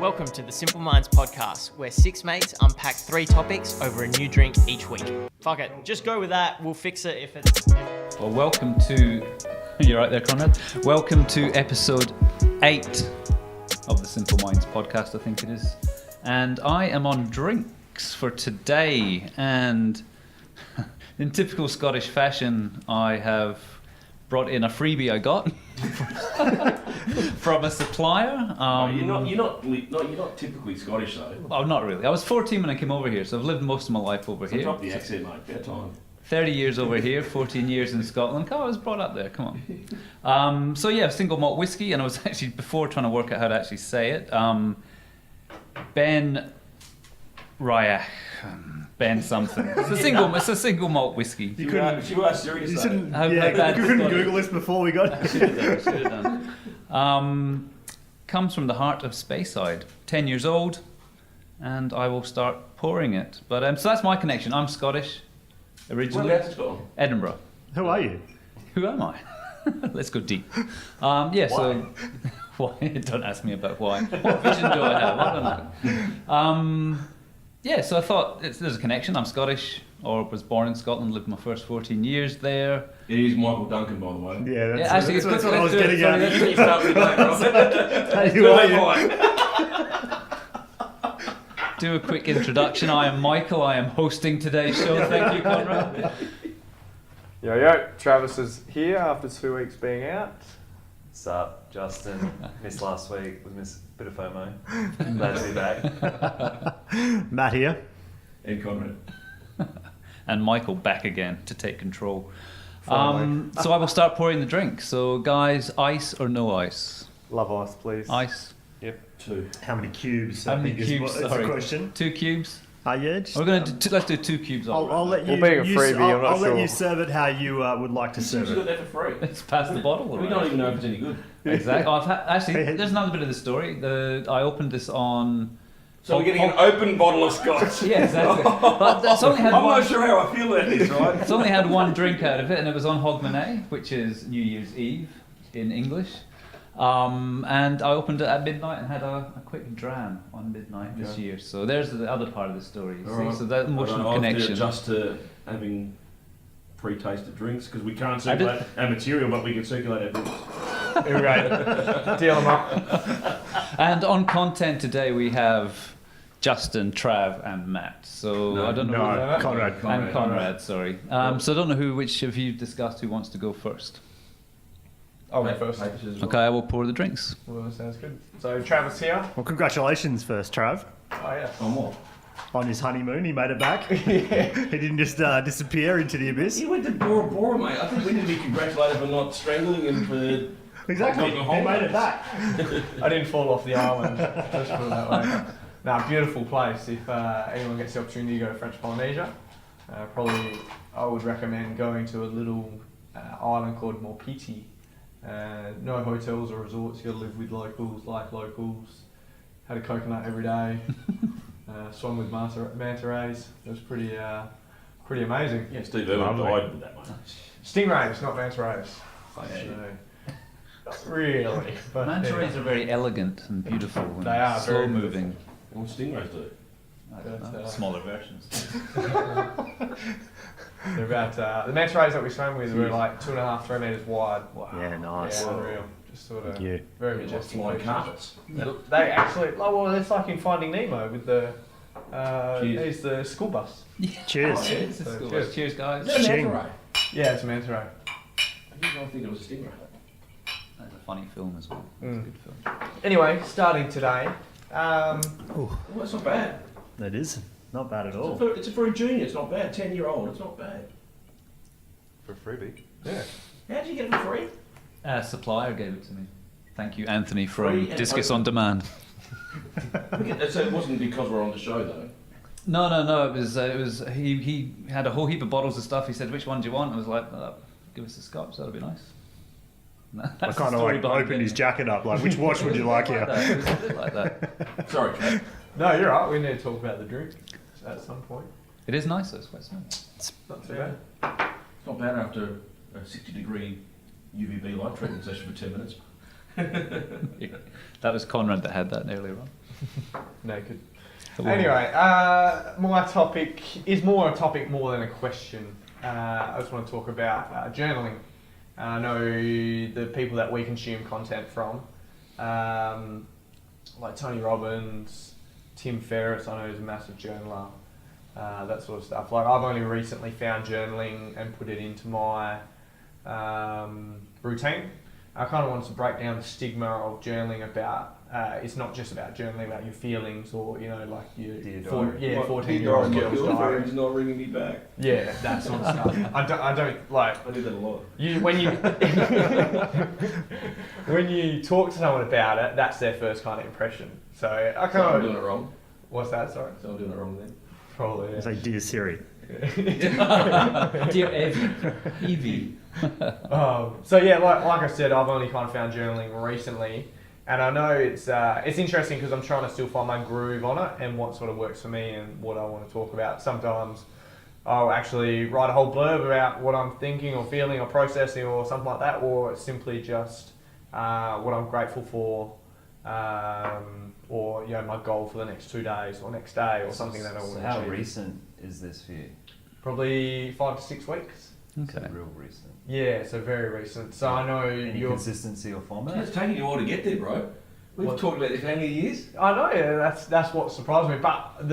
Welcome to the Simple Minds podcast, where six mates unpack three topics over a new drink each week. Fuck it, just go with that. We'll fix it if it's... Well, welcome to... You're right there, Conrad. Welcome to episode 8 of the Simple Minds podcast, I think it is. And I am on drinks for today. And in typical Scottish fashion, I have brought in a freebie I got from a supplier. You're not typically Scottish though. Well, not really. I was 14 when I came over here, so I've lived most of my life over here. Drop the accent, mate. Fair time. 30 years over here, 14 years in Scotland. Oh, I was brought up there, come on. So yeah, single malt whiskey, and I was actually, before trying to work out how to actually say it, BenRiach, Ben something. It's a single malt whiskey. You were serious. You couldn't Google this before we got I should have done. Comes from the heart of Speyside. 10 years old, and I will start pouring it. But so that's my connection. I'm Scottish originally. Whereabouts in Scotland? Edinburgh. Who are you? Who am I? Let's go deep. Yeah, so why? Don't ask me about why. What vision do I have? I don't know. Yeah, so I thought there's a connection. I'm Scottish, or was born in Scotland, lived my first 14 years there. It is Michael Duncan, by the way. Yeah, That's what I was getting at. You start with that, Who are you? Do a quick introduction. I am Michael. I am hosting today's show. Thank you, Conrad. Yo, Travis is here after 2 weeks being out. Sup, Justin. Missed last week. Missed a bit of FOMO. Glad to be back. Matt here. And Conrad. And Michael back again to take control. Finally. So I will start pouring the drink. So guys, ice or no ice? Love ice, please. Ice. Yep. 2. How many cubes? How I many think cubes? is the question. 2 cubes. Yeah, just, We're going to let's do 2 cubes. I'll let you. Well, being a freebie, I'm not I'll let sure. you serve it how you would like to serve You got it. that for free. Let's pass the bottle. We don't even know if it's any good. Exactly. Actually, there's another bit of the story. I opened this on. So we're getting an open bottle of scotch. Yeah, exactly. But it's only had I'm one. not sure how I feel about this, right? It's only had one drink out of it, and it was on Hogmanay, which is New Year's Eve in English. And I opened it at midnight and had a quick dram on midnight this year. So there's the other part of the story. You see? Right. So that emotional I'll have to connection. adjust to having pre-tasted drinks because we can't circulate our material, but we can circulate our drinks. Right. Deal them up. And on content today we have Justin, Trav, and Matt. So No, I don't know. No, who, Conrad. and Conrad, sorry. So I don't know which of you discussed who wants to go first. I'll go first. Okay, I will pour the drinks. Well, that sounds good. So Travis here. Well, congratulations first, Trav. Oh yeah. On what? On his honeymoon, he made it back. Yeah. He didn't just disappear into the abyss. He went to Bora Bora, mate. I think we need to be congratulated for not strangling him for... Exactly. Taking He made it holidays. back. I didn't fall off the island. Let's put it that way. Now, beautiful place. If anyone gets the opportunity to go to French Polynesia, probably I would recommend going to a little island called Morpiti. No hotels or resorts. You got to live with locals, like locals. Had a coconut every day. Swam with manta rays. It was pretty amazing. Yeah, Steve Irwin died with that one. Stingrays, not manta rays. Okay. So, not really. But Manta rays are very elegant and beautiful. And They are slow very moving. What stingrays do? I don't know. But, Smaller versions. They're about the manta rays that we swam with were like 2.5, 3 meters wide. Wow. Yeah, nice. Yeah, unreal. Just sort of Thank you. very Like majestic. flying creatures. carpets. They actually, well, it's like in Finding Nemo with the Cheers. he's the school bus. Cheers. Oh, yeah. Cheers, So, cool. cheers. Cheers, guys. Is that a Shing. manta ray? Yeah, it's a manta ray. I didn't think it was a stingray. That's a funny film as well. It's a Mm. good film. Anyway, starting today. Well, it's not bad. That is not bad at all. It's a for a junior. It's not bad. 10-year-old. It's not bad. For a freebie. Yeah. How did you get it for free? Supplier gave it to me. Thank you, Anthony from Free and Discus open. on Demand. So it wasn't because we're on the show though. No. It was. He had a whole heap of bottles of stuff. He said, "Which one do you want?" I was like, "Give us a scotch. That'll be nice." I That's the kind of story like behind opened it. his jacket up, like, which watch would you like It here? was a bit like that. Sorry, Trav. No, you're right. We need to talk about the drink at some point. It is nice. Though. It's quite smooth. Not too bad. It's not bad after a 60-degree UVB light treatment session for 10 minutes. That was Conrad that had that earlier on. Naked. Anyway, my topic is more a topic more than a question. I just want to talk about journaling. I know the people that we consume content from, like Tony Robbins, Tim Ferriss, I know he's a massive journaler, that sort of stuff. Like I've only recently found journaling and put it into my routine. I kind of wanted to break down the stigma of journaling about, it's not just about journaling about your feelings or, you know, like your 14-year-old girl's diary. He's not ringing me back. Yeah, that sort of stuff. I don't like. I do that a lot. When you talk to someone about it, that's their first kind of impression. So I kind I'm of. doing it wrong. What's that? Sorry. So I'm doing it wrong then. Probably. It's like, dear Siri. Dear Evie. So yeah, like I said, I've only kind of found journaling recently, and I know it's interesting because I'm trying to still find my groove on it and what sort of works for me and what I want to talk about. Sometimes I'll actually write a whole blurb about what I'm thinking or feeling or processing or something like that, or it's simply just what I'm grateful for, or you know, my goal for the next 2 days or next day or something that I want to How achieve. recent is this for you? Probably 5 to 6 weeks. Okay. So real recent. Yeah, so very recent. So I know Any you're. consistency or format? It's taking you a while to get there, bro. We've What? talked about this for how many years? I know, yeah, that's what surprised me. But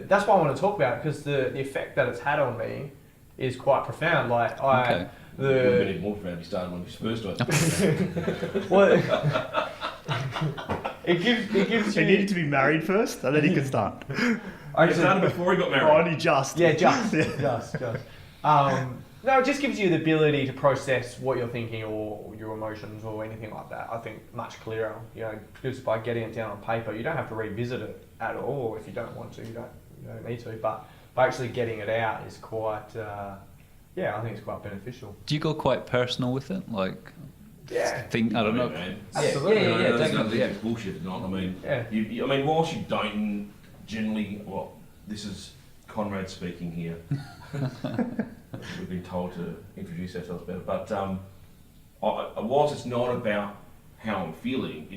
that's why I want to talk about it, because the effect that it's had on me is quite profound. Like Okay. It would have been even more profound if you started when you first started. Well, it gives He you. needed to be married first, and then he could start. He started before he got Oh, married. only just. Yeah, just. No, it just gives you the ability to process what you're thinking or your emotions or anything like that. I think much clearer, you know, because by getting it down on paper, you don't have to revisit it at all. Or if you don't want to, you don't need to. But by actually getting it out is quite, I think it's quite beneficial. Do you go quite personal with it? Like, Yeah. think I don't know. Man. Absolutely. Yeah, That's definitely. It's bullshit, not. I mean, Yeah. I mean, whilst you don't generally, well, this is Conrad speaking here. We've been told to introduce ourselves better, but whilst it's not about how I'm feeling,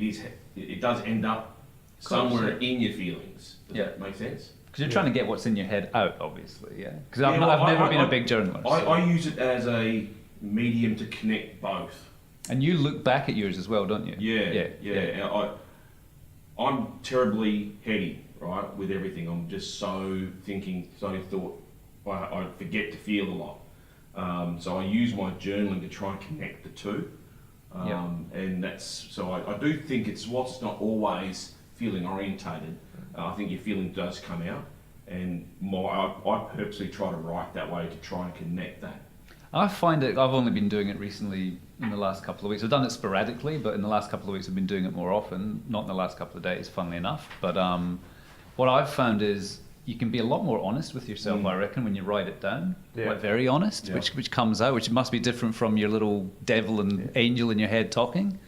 it does end up somewhere in your feelings. Does that make sense? Because you're trying to get what's in your head out, obviously, yeah. Because Yeah, I've well, never I- been I- a big journalist. I use it as a medium to connect both. And you look back at yours as well, don't you? Yeah. I'm terribly heady, right, with everything. I'm just so thinking, so many thought. I forget to feel a lot. So I use my journaling to try and connect the two. And that's, so I do think whilst it's not always feeling orientated, I think your feeling does come out. And I purposely try to write that way to try and connect that. I find it, I've only been doing it recently in the last couple of weeks. I've done it sporadically, but in the last couple of weeks I've been doing it more often. Not in the last couple of days, funnily enough. But what I've found is you can be a lot more honest with yourself, I reckon, when you write it down. Yeah. Like very honest, Yeah. which comes out, which must be different from your little devil and angel in your head talking.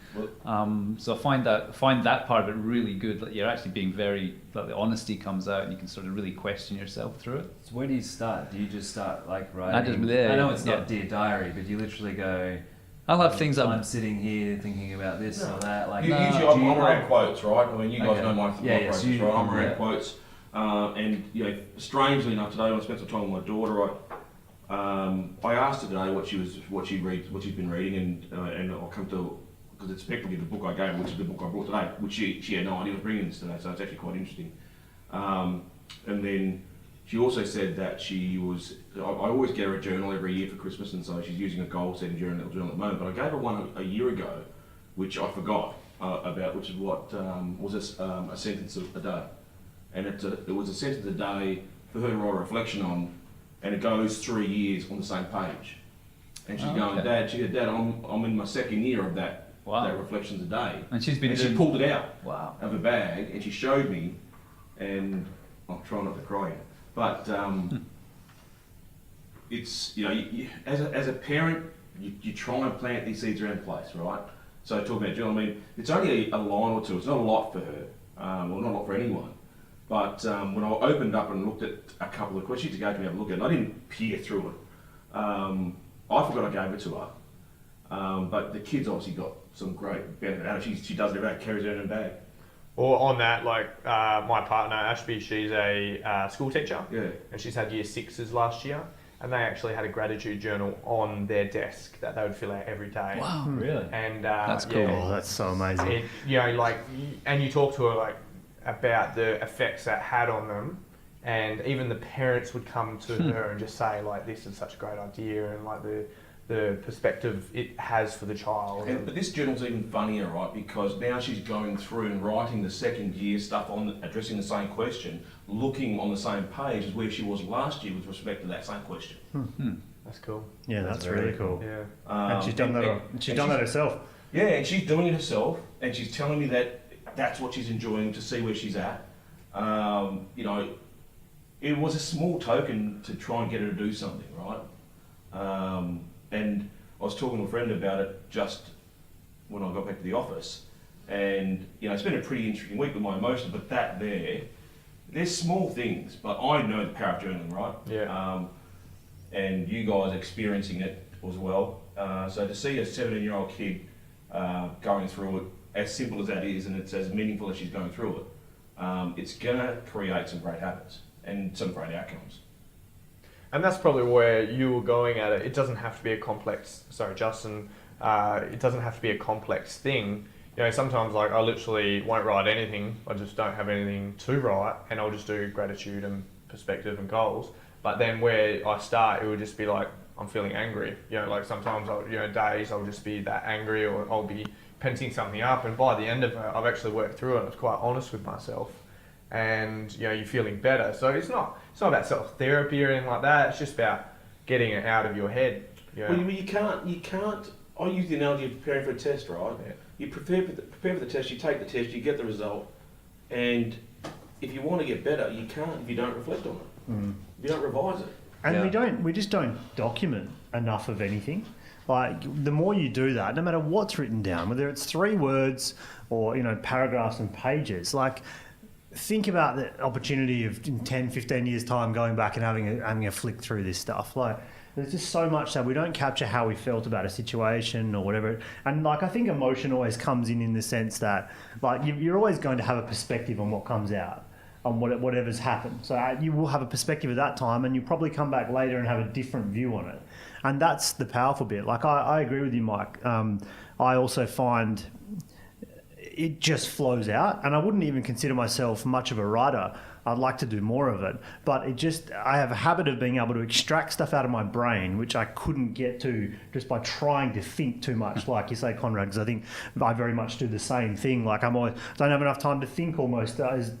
So I find that part of it really good. That you're actually being very, like the honesty comes out, and you can sort of really question yourself through it. So where do you start? Do you just start like I writing? just- I know it's yeah. not Dear Diary, but you literally go, I'll have things I'm sitting here thinking about this or that. Like, Usually I'm around quotes, right? I mean, you guys Okay. know my Yeah, process, so you- right? I'm around yeah. quotes. And, you know, strangely enough, today when I spent some time with my daughter, I asked her today what she's been reading, and I'll come to, because it's effectively the book I gave her, which is the book I brought today, which she had no idea was bringing this today, so it's actually quite interesting. And then she also said that I always get her a journal every year for Christmas, and so she's using a goal-setting journal at the moment, but I gave her one a year ago, which I forgot about, which is what was a sentence a day. And it was a sentence a day for her to write a reflection on, and it goes 3 years on the same page. And she's going, okay. Dad, I'm in my second year of that reflections a day. And she's been she pulled it out Wow. of her bag, and she showed me, and I'm trying not to cry here, but it's, you know, as a parent, you try and plant these seeds around the place, right? So talking about Jill, I mean, it's only a line or two. It's not a lot for her, well, not a lot for anyone. But when I opened up and looked at a couple of questions, she gave me a look at it. I didn't peer through it. I forgot I gave it to her. But the kids obviously got some great benefit out of it. She does it about, carries it in her bag. Or on that, like my partner Ashby, she's a school teacher, Yeah. and she's had year 6s last year, and they actually had a gratitude journal on their desk that they would fill out every day. Wow. Really? And That's cool. Oh, that's so amazing. it, you know, like, and you talk to her like about the effects that had on them, and even the parents would come to her and just say like, this is such a great idea, and like the perspective it has for the child. But this journal's even funnier, right? Because now she's going through and writing the second year stuff on addressing the same question, looking on the same page as where she was last year with respect to that same question. That's cool. Yeah, That's that's very really cool. Yeah. And she's done that. She's done that herself. Yeah, and she's doing it herself, and she's telling me that that's what she's enjoying to see where she's at. You know, it was a small token to try and get her to do something, right? And I was talking to a friend about it just when I got back to the office, and you know, it's been a pretty interesting week with my emotions. But there's small things, but I know the power of journaling, right? Yeah. And you guys experiencing it as well. So to see a 17-year-old kid going through it, as simple as that is, and it's as meaningful as she's going through it, it's gonna create some great habits and some great outcomes. And that's probably where you were going at it. It doesn't have to be a complex, sorry, Justin, it doesn't have to be a complex thing. You know, sometimes like I literally won't write anything. I just don't have anything to write, and I'll just do gratitude and perspective and goals. But then where I start, it would just be like, I'm feeling angry. You know, like sometimes days I'll just be that angry, or I'll be pensing something up. And by the end of it, I've actually worked through it. I was quite honest with myself. And you know, you're feeling better. So it's not about self-therapy or anything like that. It's just about getting it out of your head. You know? Well, you can't. I use the analogy of preparing for a test, right? Yeah. You prepare for the test. You take the test. You get the result, and if you want to get better, you can't if you don't reflect on it. If you don't revise it. And we just don't document enough of anything. Like, the more you do that, no matter what's written down, whether it's 3 words or, you know, paragraphs and pages, like, think about the opportunity of in 10, 15 years' time going back and having a flick through this stuff. Like, there's just so much that we don't capture how we felt about a situation or whatever. And like, I think emotion always comes in the sense that, like, you're always going to have a perspective on what comes out, on whatever's happened. So you will have a perspective at that time, and you probably come back later and have a different view on it. And that's the powerful bit. Like, I agree with you, Mike. I also find it just flows out, and I wouldn't even consider myself much of a writer. I'd like to do more of it, but I have a habit of being able to extract stuff out of my brain, which I couldn't get to just by trying to think too much, like you say, Conrad, because I think I very much do the same thing. Like, I'm always don't have enough time to think almost,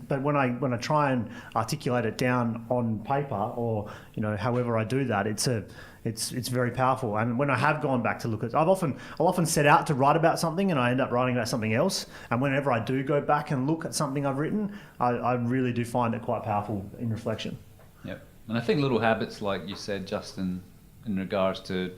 but when I try and articulate it down on paper, or, you know, however I do that, it's very powerful. And when I have gone back to look at, I'll often set out to write about something, and I end up writing about something else. And whenever I do go back and look at something I've written, I really do find it quite powerful in reflection. Yep. And I think little habits, like you said, Justin, in regards to,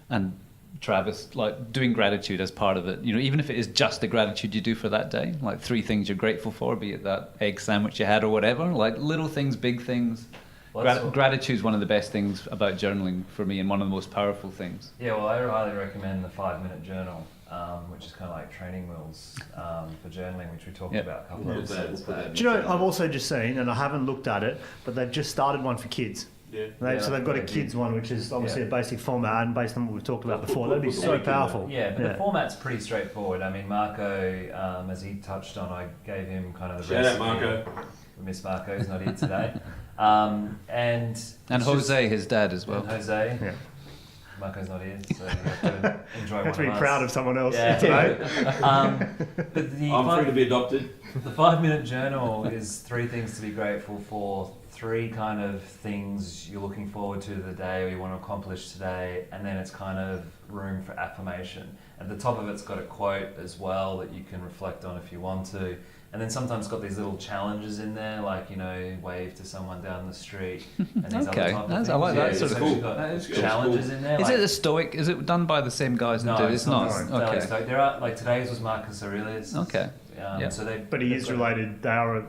and Travis, like doing gratitude as part of it, you know, even if it is just the gratitude you do for that day, like 3 things you're grateful for, be it that egg sandwich you had or whatever, like little things, big things. Gratitude is one of the best things about journaling for me, and one of the most powerful things. Yeah, well, I highly recommend the 5-minute journal, which is kind of like training wheels for journaling, which we talked about a couple of episodes back. Do you know, I've also just seen, and I haven't looked at it, but they've just started one for kids. Yeah. So they've got a kids one, which is obviously a basic format, and based on what we've talked about before, that'd be so powerful. Yeah, but the format's pretty straightforward. I mean, Marco, as he touched on, I gave him kind of the recipe. Shout out, Marco. We miss Marco, he's not here today. And Jose, his dad, as well. And Jose. Yeah. Marco's not here, so you have to enjoy one You have to be of us. proud of someone else Yeah. today. But I'm free to be adopted. The 5-minute journal is 3 things to be grateful for, 3 kind of things you're looking forward to the day or you want to accomplish today, and then it's kind of room for affirmation. At the top of it's got a quote as well that you can reflect on if you want to. And then sometimes it's got these little challenges in there, like, you know, wave to someone down the street. And these Okay, other type of I things. like that Yeah, sort of so cool. you've got That is challenges in there. Is like, it a Stoic? Is it done by the same guys that no, do it? it's not. Okay. So there are, like, today's was Marcus Aurelius. Okay. Yeah. So But he is related. They are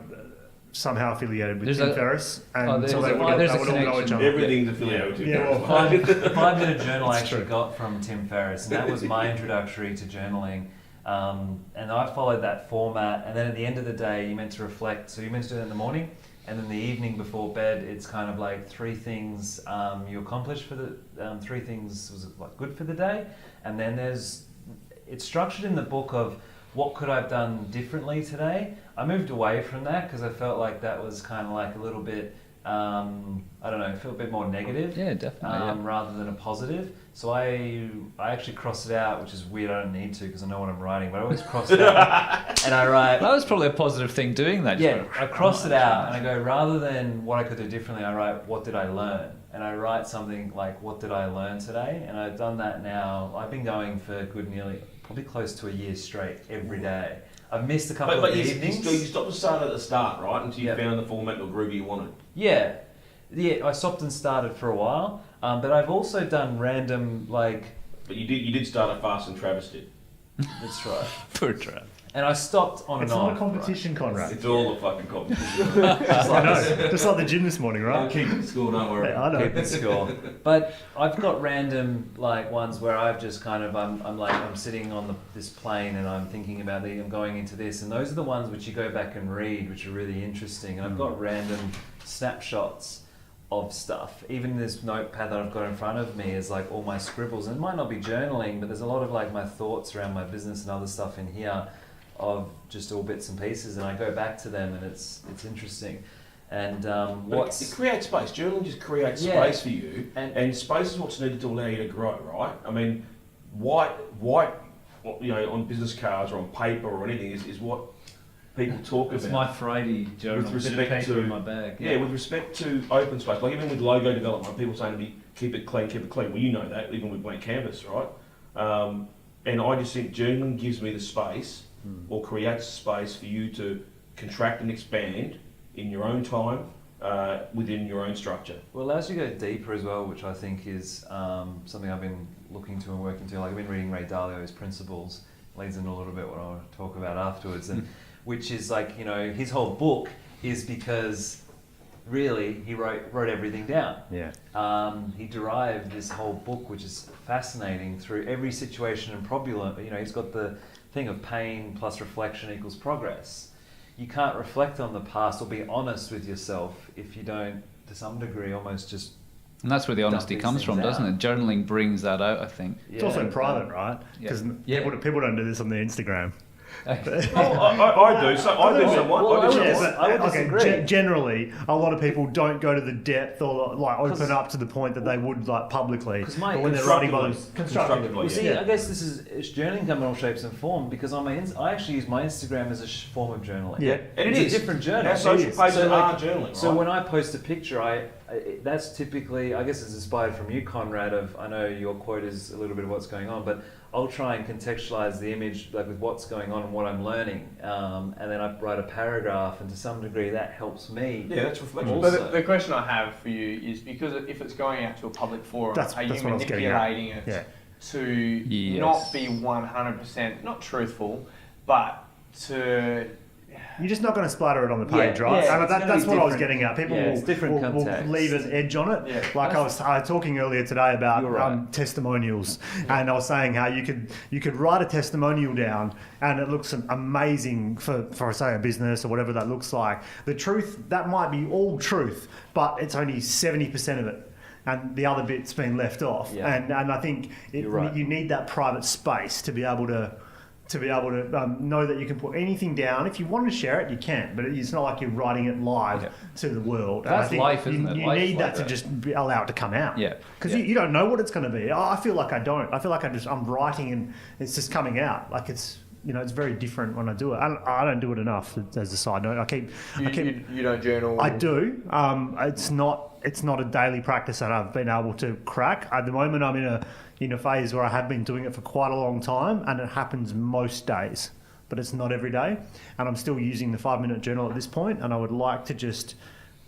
somehow affiliated with There's Tim a- Ferriss, and oh, there's so they a- would there's a all know each connection. other. Everything's affiliated with Yeah, well, The 5-minute journal I That's actually true. got from Tim Ferriss, and that was my introductory to journaling. And I followed that format. And then at the end of the day, you're meant to reflect. So you're meant to do that in the morning. And then the evening before bed, it's kind of like 3 things you accomplished for the 3 things was like good for the day. And then it's structured in the book of what could I have done differently today. I moved away from that because I felt like that was kind of like a little bit, I don't know, feel a bit more negative. Yeah, definitely. Rather than a positive. So I actually crossed it out, which is weird. I don't need to because I know what I'm writing, but I always cross it out. And I write. That was probably a positive thing doing that. Yeah, I cross it out and I go, rather than what I could do differently, I write, what did I learn? And I write something like, what did I learn today? And I've done that now. I've been going for probably close to a year straight every day. I've missed a couple of evenings. You stopped and started at the start, right? Until you found the format or groove you wanted. Yeah, I stopped and started for a while. But I've also done random, like... But you did start a fast and Travis did. That's right. Poor Trav. And I stopped on It's and off. not a competition, Conrad. It's all a fucking competition. I know. Just like the gym this morning, right? I'll keep it score, don't worry. Yeah, I know. Keep it score. But I've got random like ones where I've just kind of I'm sitting on this plane and I'm thinking about I'm going into this, and those are the ones which you go back and read, which are really interesting. And I've got random snapshots of stuff. Even this notepad that I've got in front of me is like all my scribbles, and it might not be journaling, but there's a lot of like my thoughts around my business and other stuff in here of just all bits and pieces, and I go back to them, and it's interesting. And it creates space. Journaling just creates space for you, and space is what's needed to allow you to grow, right? I mean, white, on business cards or on paper or anything is what people talk about. It's my Friday journal. With respect to in my bag. Yeah, with respect to open space, like even with logo development, people saying to me, keep it clean, keep it clean. Well, you know that, even with blank canvas, right? And I just think journaling gives me the space, or creates space for you to contract and expand in your own time, within your own structure. Well, it allows you to go deeper as well, which I think is something I've been looking to and working to. Like I've been reading Ray Dalio's Principles, leads into a little bit what I'll talk about afterwards, and which is like, his whole book is because really he wrote everything down. Yeah. He derived this whole book, which is fascinating, through every situation and problem. He's got the thing of pain plus reflection equals progress. You can't reflect on the past or be honest with yourself if you don't, to some degree, almost just... And that's where the honesty comes from, doesn't it? Journaling brings that out, I think. It's also private, right? Because people don't do this on their Instagram. I do. So I do somewhat. Well, I would disagree. Generally, a lot of people don't go to the depth or like open up to the point that they would like publicly. But when they're writing about constructively. Well, see, I guess it's journaling come in all shapes and forms, because I actually use my Instagram as a form of journaling. Yeah, and it's a different journal. Our social pages are journaling, right? So when I post a picture, that's typically, I guess it's inspired from you, Conrad, I know your quote is a little bit of what's going on, but I'll try and contextualize the image like with what's going on and what I'm learning, and then I write a paragraph, and to some degree that helps me. Yeah, that's reflection. But the question I have for you is, because if it's going out to a public forum, are you manipulating it to not be 100% not truthful, but to... You're just not going to splatter it on the page, right? Yeah, and that's what I was getting at. People will leave an edge on it. Yeah. Like I was talking earlier today about testimonials, and I was saying how you could write a testimonial down, and it looks amazing for say a business or whatever that looks like. The truth, that might be all truth, but it's only 70% of it, and the other bit's been left off. Yeah. And I think you need that private space to be able to know that you can put anything down. If you want to share it, you can, but it's not like you're writing it live to the world. That's life, isn't it? You need that to just allow it to come out. Yeah. Because you don't know what it's going to be. I feel like I don't. I feel like I'm writing and it's just coming out. Like it's very different when I do it. I don't do it enough as a side note. You don't journal? I do. It's not a daily practice that I've been able to crack. At the moment, I'm in a phase where I have been doing it for quite a long time, and it happens most days, but it's not every day. And I'm still using the 5-minute journal at this point, and I would like to just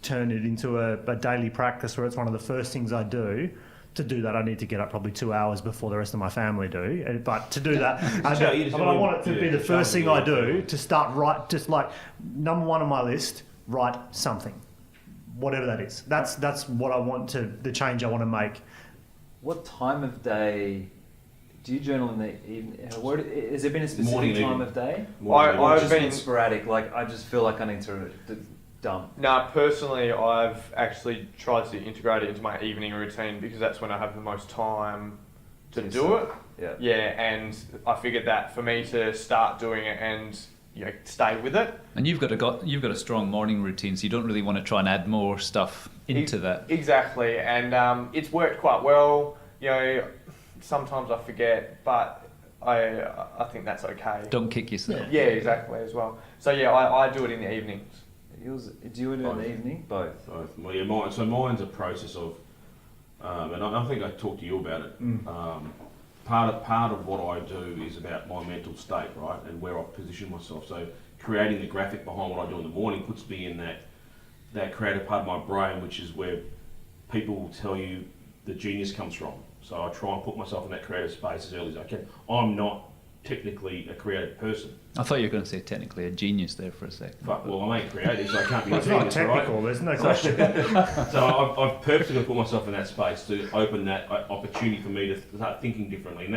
turn it into a daily practice where it's one of the first things I do. To do that, I need to get up probably 2 hours before the rest of my family do. But to do that, I want it to be the first thing I do, to start just like number one on my list, write something, whatever that is. That's what I want the change I want to make. What time of day Do you journal in the evening? Has there been a specific Morning and time evening. of day? Morning Or I've just been- sporadic? Like I just feel like I need to dump. Nah, personally, I've actually tried to integrate it into my evening routine because that's when I have the most time to Yes. do it. Yeah. Yeah, and I figured that for me to start doing it and stay with it. And you've got a strong morning routine, so you don't really want to try and add more stuff into that. Exactly, and it's worked quite well. Sometimes I forget, but I think that's okay. Don't kick yourself. Yeah, exactly as well. So yeah, I do it in the evenings. Do you do it in the evening? Both. Well, yeah, so mine's a process of, and I think I talked to you about it. Part of what I do is about my mental state, right, and where I position myself. So creating the graphic behind what I do in the morning puts me in that creative part of my brain, which is where people will tell you the genius comes from. So I try and put myself in that creative space as early as I can. I'm not technically a creative person. I thought you were going to say technically a genius there for a second. Fuck, well, I ain't creative, so I can't be a It's not genius, technical, right? there's no question. So I've purposely put myself in that space to open that opportunity for me to start thinking differently, and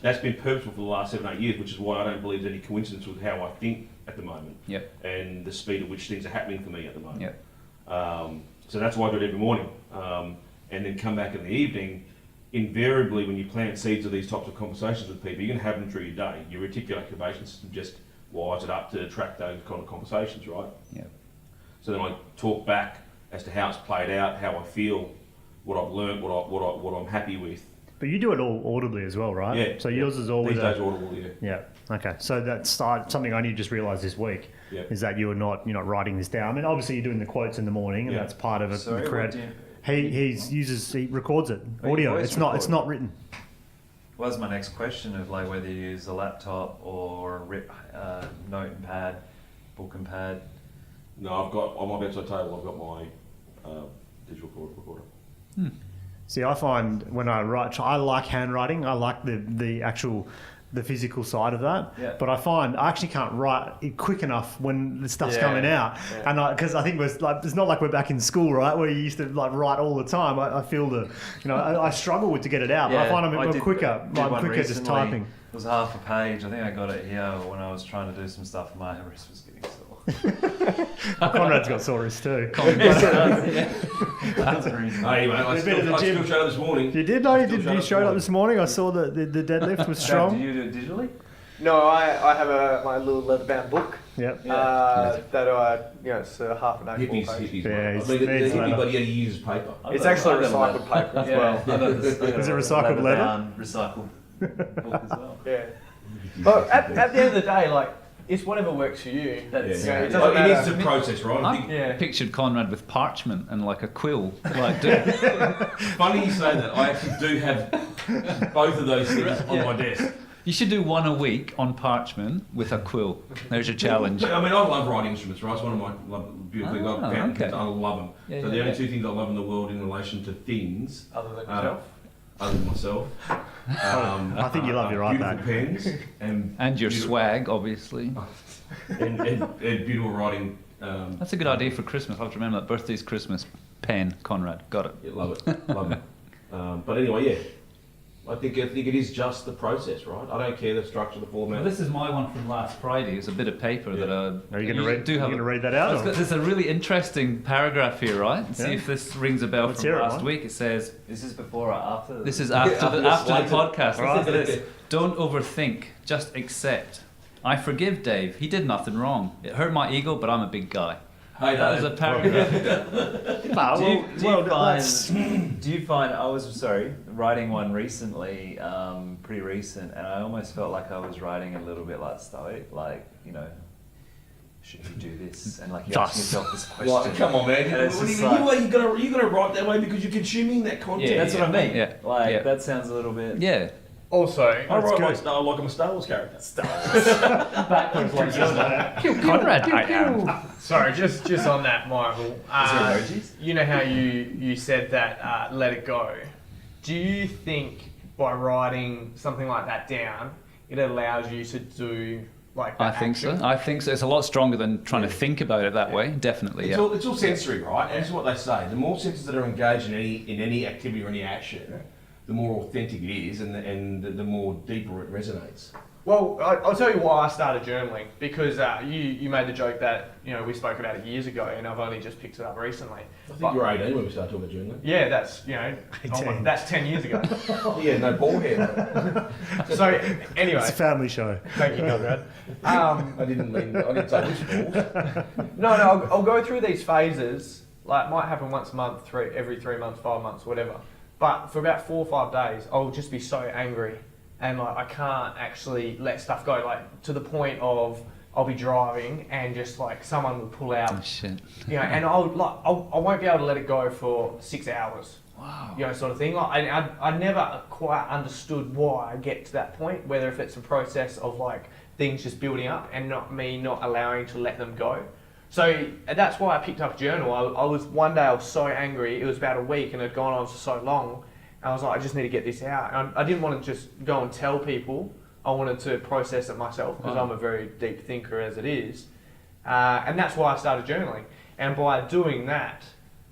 that's been purposeful for the last 7-8 years, which is why I don't believe there's any coincidence with how I think at the moment, and the speed at which things are happening for me at the moment. So that's why I do it every morning, and then come back in the evening. Invariably, when you plant seeds of these types of conversations with people, you're going to have them through your day. Your reticulation system just wires it up to attract those kind of conversations, right? Yeah. So then I talk back as to how it's played out, how I feel, what I've learned, what I'm happy with. But you do it all audibly as well, right? Yeah. So yours is all These with days audible, yeah. Yeah. Okay. So that's something I only just realised this week. Yeah. Is that you're not writing this down. I mean, obviously you're doing the quotes in the morning, and Yeah. that's part of it. Sorry, the what creat- do you- he records it Oh, audio. you voice It's not record. written. Was my next question of like whether you use a laptop or note and pad, book and pad. No, I've got, on my bedside table, I've got my digital recorder. See, I find when I write, I like handwriting. I like the actual, the physical side of that. Yeah. But I find I actually can't write it quick enough when the stuff's Yeah. coming out. Yeah. And because I think it's not like we're back in school, right, where you used to like write all the time. I feel I struggle with to get it out. But I find I'm did- quicker. did I'm one quicker just recently. typing. It was half a page. I think I got it here when I was trying to do some stuff. My wrist was getting sore. Conrad's got sore wrists too. That's the reason. Hey, mate, I You've been to the still gym. showed up this morning. You did? No, you Still did. showed You up showed up this morning. I saw the deadlift was Dad, strong. do you do it digitally? No, I have my little leather-bound book Yep. that I it's half an A4 Hippies, page. hippies. Yeah, mate. he's- I mean, the he's hippie leather. buddy only uses paper. It's actually recycled paper as well. Is it recycled leather? Recycled book as well. Yeah. But at the end of the day, like, it's whatever works for you. That's- Yeah, Yeah. it doesn't It matter. is a process, right? I I think, Yeah. pictured Conrad with parchment and like a quill. Like, funny you say that. I actually do have both of those things on my desk. you should do one a week on parchment with a quill. There's your challenge. I mean, I love writing instruments, right? It's one of my beautiful things. Ah, I've found. okay. I love them. Yeah, so yeah, the only yeah. two things I love in the world in relation to things, Other than yourself. other than myself, I think you love your beautiful iPad. pens and Your beautiful- swag, obviously. and beautiful writing. That's a good idea for Christmas. I'll have to remember that. Birthday's Christmas. Pen, Conrad. Got it. Yeah, love it, love it. But anyway, yeah, I think it is just the process, right? I don't care the structure, the format. Well, this is my one from last Friday. It's a bit of paper that Are you going to read? do You have going to a- read that out? or- There's a really interesting paragraph here, right? See Yeah. if this rings a bell Let's from hear it, last Mike. week. It says, This is before or after? this is after the Later. podcast. Right. Listen to this. Don't overthink. Just accept. I forgive Dave. He did nothing wrong. It hurt my ego, but I'm a big guy. Hey, That was a paragraph. Ah, Do you find I was writing one recently, pretty recent, and I almost felt like I was writing a little bit like Stoic, like should you do this, and like you ask Thus. yourself this question. Like, come on, man. And What it's do you just mean? like- You gotta write that way because you're consuming that content. Yeah, that's what I mean. Yeah. Like Yeah. that sounds a little bit. Yeah. Also, I write good. like I'm a Star Wars character. backwards like Conrad, I am. Sorry, just on that, Michael. Is there emojis? You know how you said that let it go. Do you think by writing something like that down, it allows you to do like I that think so. action? I think so. It's a lot stronger than trying to think about it that way. Definitely, It's yeah. all sensory, right? And this is what they say. The more senses that are engaged in any activity or any action, the more authentic it is, and the more deeper it resonates. Well, I'll tell you why I started journaling, because you made the joke that, you know, we spoke about it years ago, and I've only just picked it up recently. I think you were 18 when we started talking about journaling. Yeah, that's, you know, 18. that's 10 years ago. Yeah, no ball hair. So, anyway. It's a family show. Thank you, Conrad. I didn't say which balls. No, I'll go through these phases. Like, it might happen once a month, every 3 months, 5 months, whatever. But for about 4 or 5 days, I'll just be so angry, and like I can't actually let stuff go. Like, to the point of I'll be driving and just like someone will pull out, Oh, shit. you know, and I won't be able to let it go for 6 hours. Wow. You know, sort of thing. Like, I never quite understood why I get to that point. Whether if it's a process of like things just building up and not allowing to let them go. So that's why I picked up a journal. One day I was so angry. It was about a week and it had gone on for so long. And I was like, I just need to get this out. And I didn't want to just go and tell people. I wanted to process it myself, because I'm a very deep thinker as it is. And that's why I started journaling. And by doing that,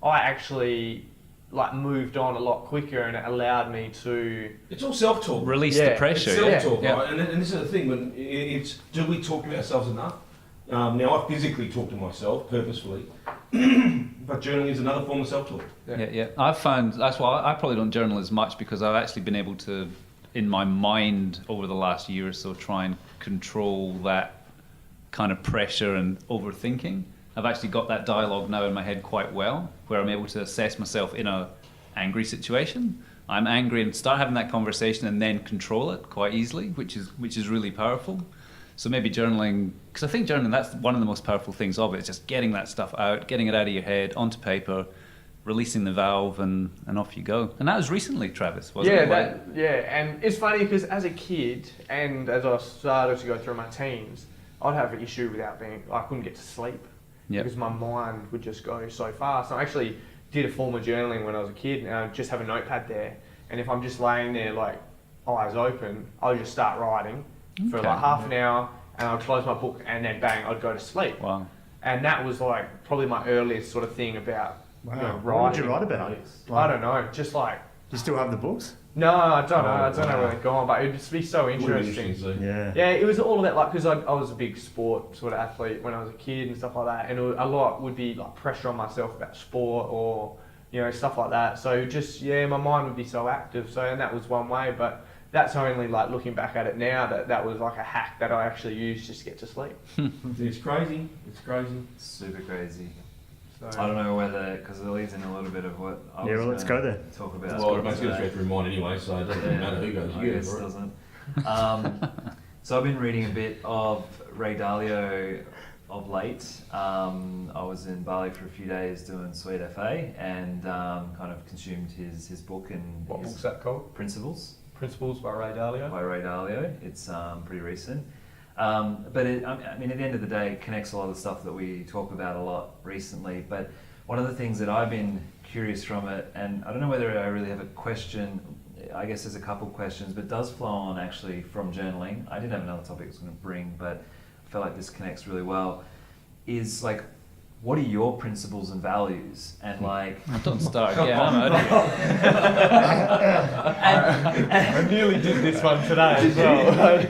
I actually like moved on a lot quicker, and it allowed me to... It's all self-talk. Release Yeah, the pressure. It's self-talk, yeah. right? And this is the thing, when it's, do we talk to ourselves enough? Now, I physically talk to myself, purposefully, but journaling is another form of self-talk. Yeah. I've found, that's why I probably don't journal as much, because I've actually been able to, in my mind over the last year or so, try and control that kind of pressure and overthinking. I've actually got that dialogue now in my head quite well, where I'm able to assess myself in a angry situation. I'm angry and start having that conversation and then control it quite easily, which is really powerful. So maybe journaling, because I think journaling, that's one of the most powerful things of it, is just getting that stuff out, getting it out of your head, onto paper, releasing the valve, and off you go. And that was recently, Travis, wasn't it? And it's funny because as a kid, and as I started to go through my teens, I'd have an issue I couldn't get to sleep. Yep. Because my mind would just go so fast. I actually did a form of journaling when I was a kid, and I just have a notepad there. And if I'm just laying there, like, eyes open, I'll just start writing for like half an hour, and I'll close my book, and then bang, I'd go to sleep. Wow. And that was like probably my earliest sort of thing about Wow. you know, What writing. did you write about? I don't know, just like... You still have the books? No, I don't know. I don't know where they're gone, but it'd just be so Would be interesting. interesting to see. Yeah. Yeah, it was all about like, because I was a big sport sort of athlete when I was a kid and stuff like that, and a lot would be like pressure on myself about sport or, you know, stuff like that. So just, yeah, my mind would be so active. So, and that was one way, but that's only like looking back at it now that was like a hack that I actually used just to get to sleep. It's crazy. It's crazy. Super crazy. So, I don't know whether, because it leads in a little bit of what I was let's gonna go there. talk about. Well, it makes it today. straight through mine anyway, so it doesn't really matter who goes. I You guess go it for it. doesn't. So I've been reading a bit of Ray Dalio of late. I was in Bali for a few days doing Sweet FA and kind of consumed his book and what his book's that called? Principles Principles by Ray Dalio. by Ray Dalio. It's pretty recent. But I mean, at the end of the day, it connects a lot of the stuff that we talk about a lot recently. But one of the things that I've been curious from it, and I don't know whether I really have a question, I guess there's a couple questions, but it does flow on actually from journaling. I did have another topic I was going to bring, but I felt like this connects really well, is like, what are your principles and values? And like... Don't start. Yeah, I'm out of here. I nearly did this one today as well.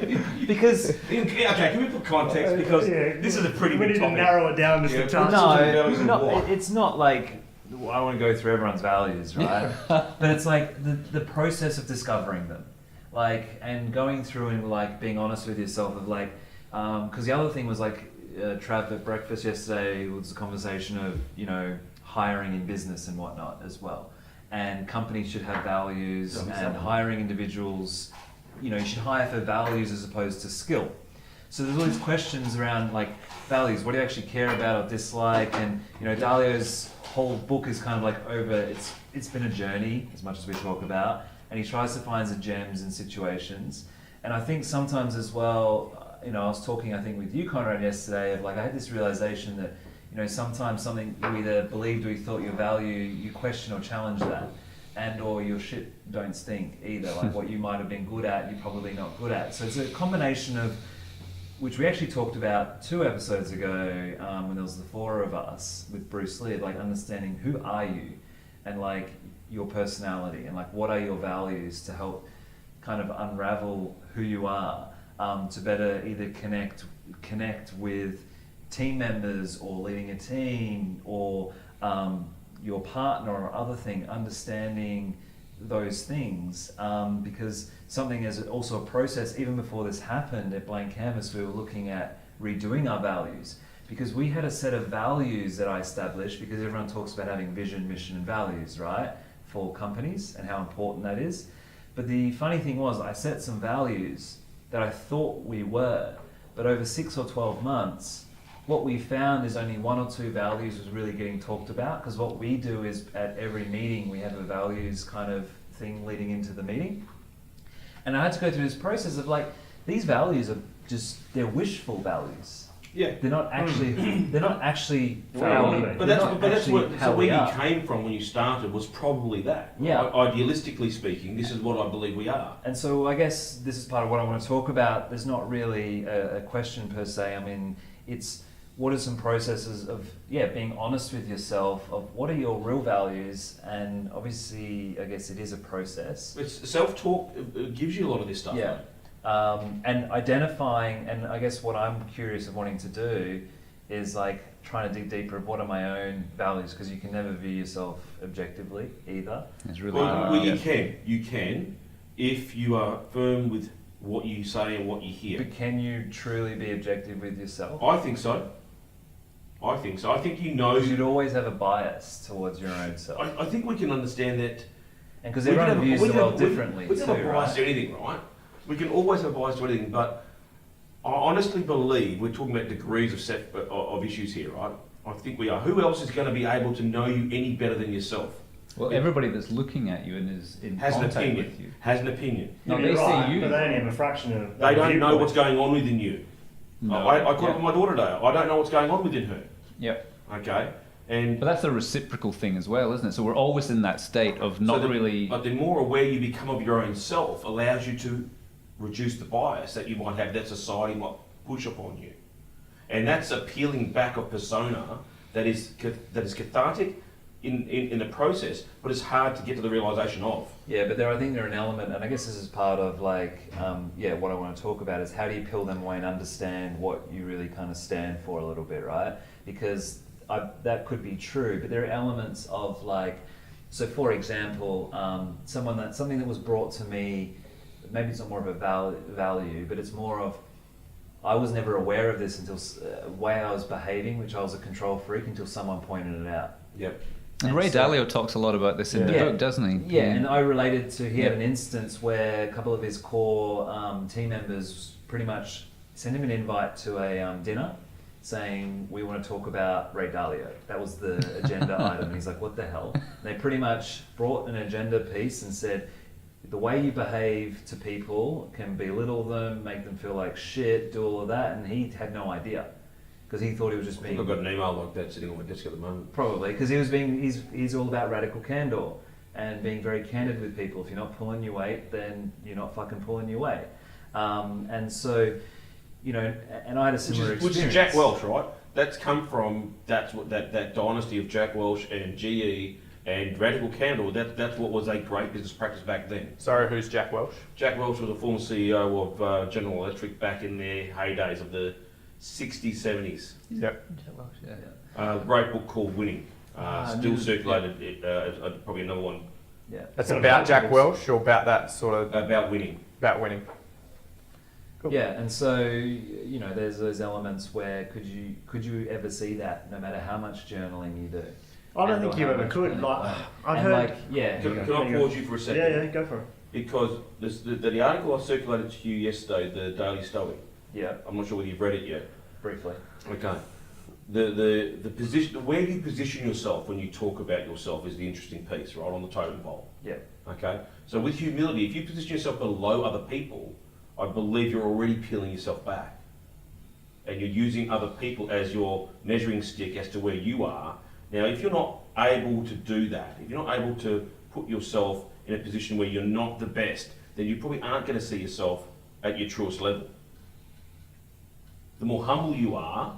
Because... Okay, can we put context? Because this is a pretty We big need to topic. narrow it down just a touch. values and No, why. it's not like I want to go through everyone's values, right? But it's like the process of discovering them, like, and going through and like being honest with yourself of like, because the other thing was like, Trav at breakfast yesterday was a conversation of, you know, hiring in business and whatnot as well, and companies should have values, and hiring individuals, you know, you should hire for values as opposed to skill. So there's all these questions around like values. What do you actually care about or dislike? And you know, Dalio's whole book is kind of like it's been a journey as much as we talk about, and he tries to find the gems in situations. And I think sometimes as well, you know, I was talking I think with you, Conrad, yesterday of like I had this realization that, you know, sometimes something you either believed or you thought your value, you question or challenge that, and or your shit don't stink either. Like what you might have been good at, you're probably not good at. So it's a combination of, which we actually talked about 2 episodes ago when there was the 4 of us with Bruce Lee, like understanding who are you, and like your personality and like what are your values to help kind of unravel who you are, to better either connect with team members or leading a team or your partner or other thing, understanding those things, because something is also a process. Even before this happened at Blank Canvas, we were looking at redoing our values, because we had a set of values that I established, because everyone talks about having vision, mission and values, right, for companies and how important that is. But the funny thing was, I set some values that I thought we were, but over 6 or 12 months, what we found is only 1 or 2 values was really getting talked about, because what we do is at every meeting we have a values kind of thing leading into the meeting. And I had to go through this process of like, these values are just, they're wishful values. Yeah. They're not actually, they're not actually Well, how we, But they're that's, not but that's actually what, how so we where you are. came from when you started was probably that. Yeah. Idealistically speaking, this is what I believe we are. And so I guess this is part of what I want to talk about. There's not really a question per se. I mean, it's what are some processes of, being honest with yourself, of what are your real values, and obviously, I guess it is a process. It's self-talk gives you a lot of this stuff. Yeah. Mate. And identifying, and I guess what I'm curious of wanting to do is like trying to dig deeper of what are my own values, because you can never view yourself objectively either. It's really Well, hard. you can, if you are firm with what you say and what you hear. But can you truly be objective with yourself? I think so. I think you know. You should always have a bias towards your own self. I think we can understand that. And because We can everyone have- views we the can world have- we- differently We can too, have a bias right? to anything, right? We can always have a bias to anything, but I honestly believe we're talking about degrees of issues here, right? I think we are. Who else is going to be able to know you any better than yourself? Well, everybody that's looking at you and is in Has an contact opinion. with you. Has an opinion. No, You're they see right, you. but they only have a fraction of. They don't know viewpoint. what's going on within you. No. I caught Yeah. up with my daughter today. I don't know what's going on within her. Yep. Okay, and But that's a reciprocal thing as well, isn't it? So we're always in that state of not really. But the more aware you become of your own self allows you to reduce the bias that you might have, that society might push upon you, and that's a peeling back of persona that is cathartic in the process, but it's hard to get to the realization of. Yeah, but I think they're an element, and I guess this is part of like, what I want to talk about is how do you peel them away and understand what you really kind of stand for a little bit, right? Because that could be true, but there are elements of like, so for example, something that was brought to me, maybe it's not more of a value, but it's more of, I was never aware of this until way I was behaving, which I was a control freak, until someone pointed it out. Yep. And Ray so- Dalio talks a lot about this in the Yeah. book, doesn't he? Yeah, and I related to, he had Yeah. an instance where a couple of his core team members pretty much sent him an invite to a dinner saying, we want to talk about Ray Dalio. That was the agenda item. And he's like, what the hell? And they pretty much brought an agenda piece and said, the way you behave to people can belittle them, make them feel like shit, do all of that. And he had no idea, because he thought he was just I think being... I've got an email like that sitting on my desk at the moment. Probably, because he's all about radical candor and being very candid with people. If you're not pulling your weight, then you're not fucking pulling your weight. And so, and I had a similar Which experience. is Jack Welch, right? That's come from that dynasty of Jack Welch and GE and radical candor. That's what was a great business practice back then. Sorry, who's Jack Welch? Jack Welch was a former CEO of General Electric back in their heydays of the 60s, 70s. Yep. A great book called Winning. Still yeah. circulated, probably another one Yeah. That's Got about a Jack bunch of Welch or about that sort of about winning. about winning. Cool. Yeah, and so there's those elements where could you ever see that, no matter how much journaling you do? I don't And think or you how ever much could. planning. Like, I've And heard. like, yeah, Can There I you go. pause you for a second? Yeah, go for it. Because the article I circulated to you yesterday, the Daily Stoic, yeah, I'm not sure whether you've read it yet. briefly. Okay. The position, where you position yourself when you talk about yourself is the interesting piece, right, on the totem pole. Yeah. Okay? So with humility, if you position yourself below other people, I believe you're already peeling yourself back. And you're using other people as your measuring stick as to where you are. Now, if you're not able to do that, if you're not able to put yourself in a position where you're not the best, then you probably aren't going to see yourself at your truest level. The more humble you are,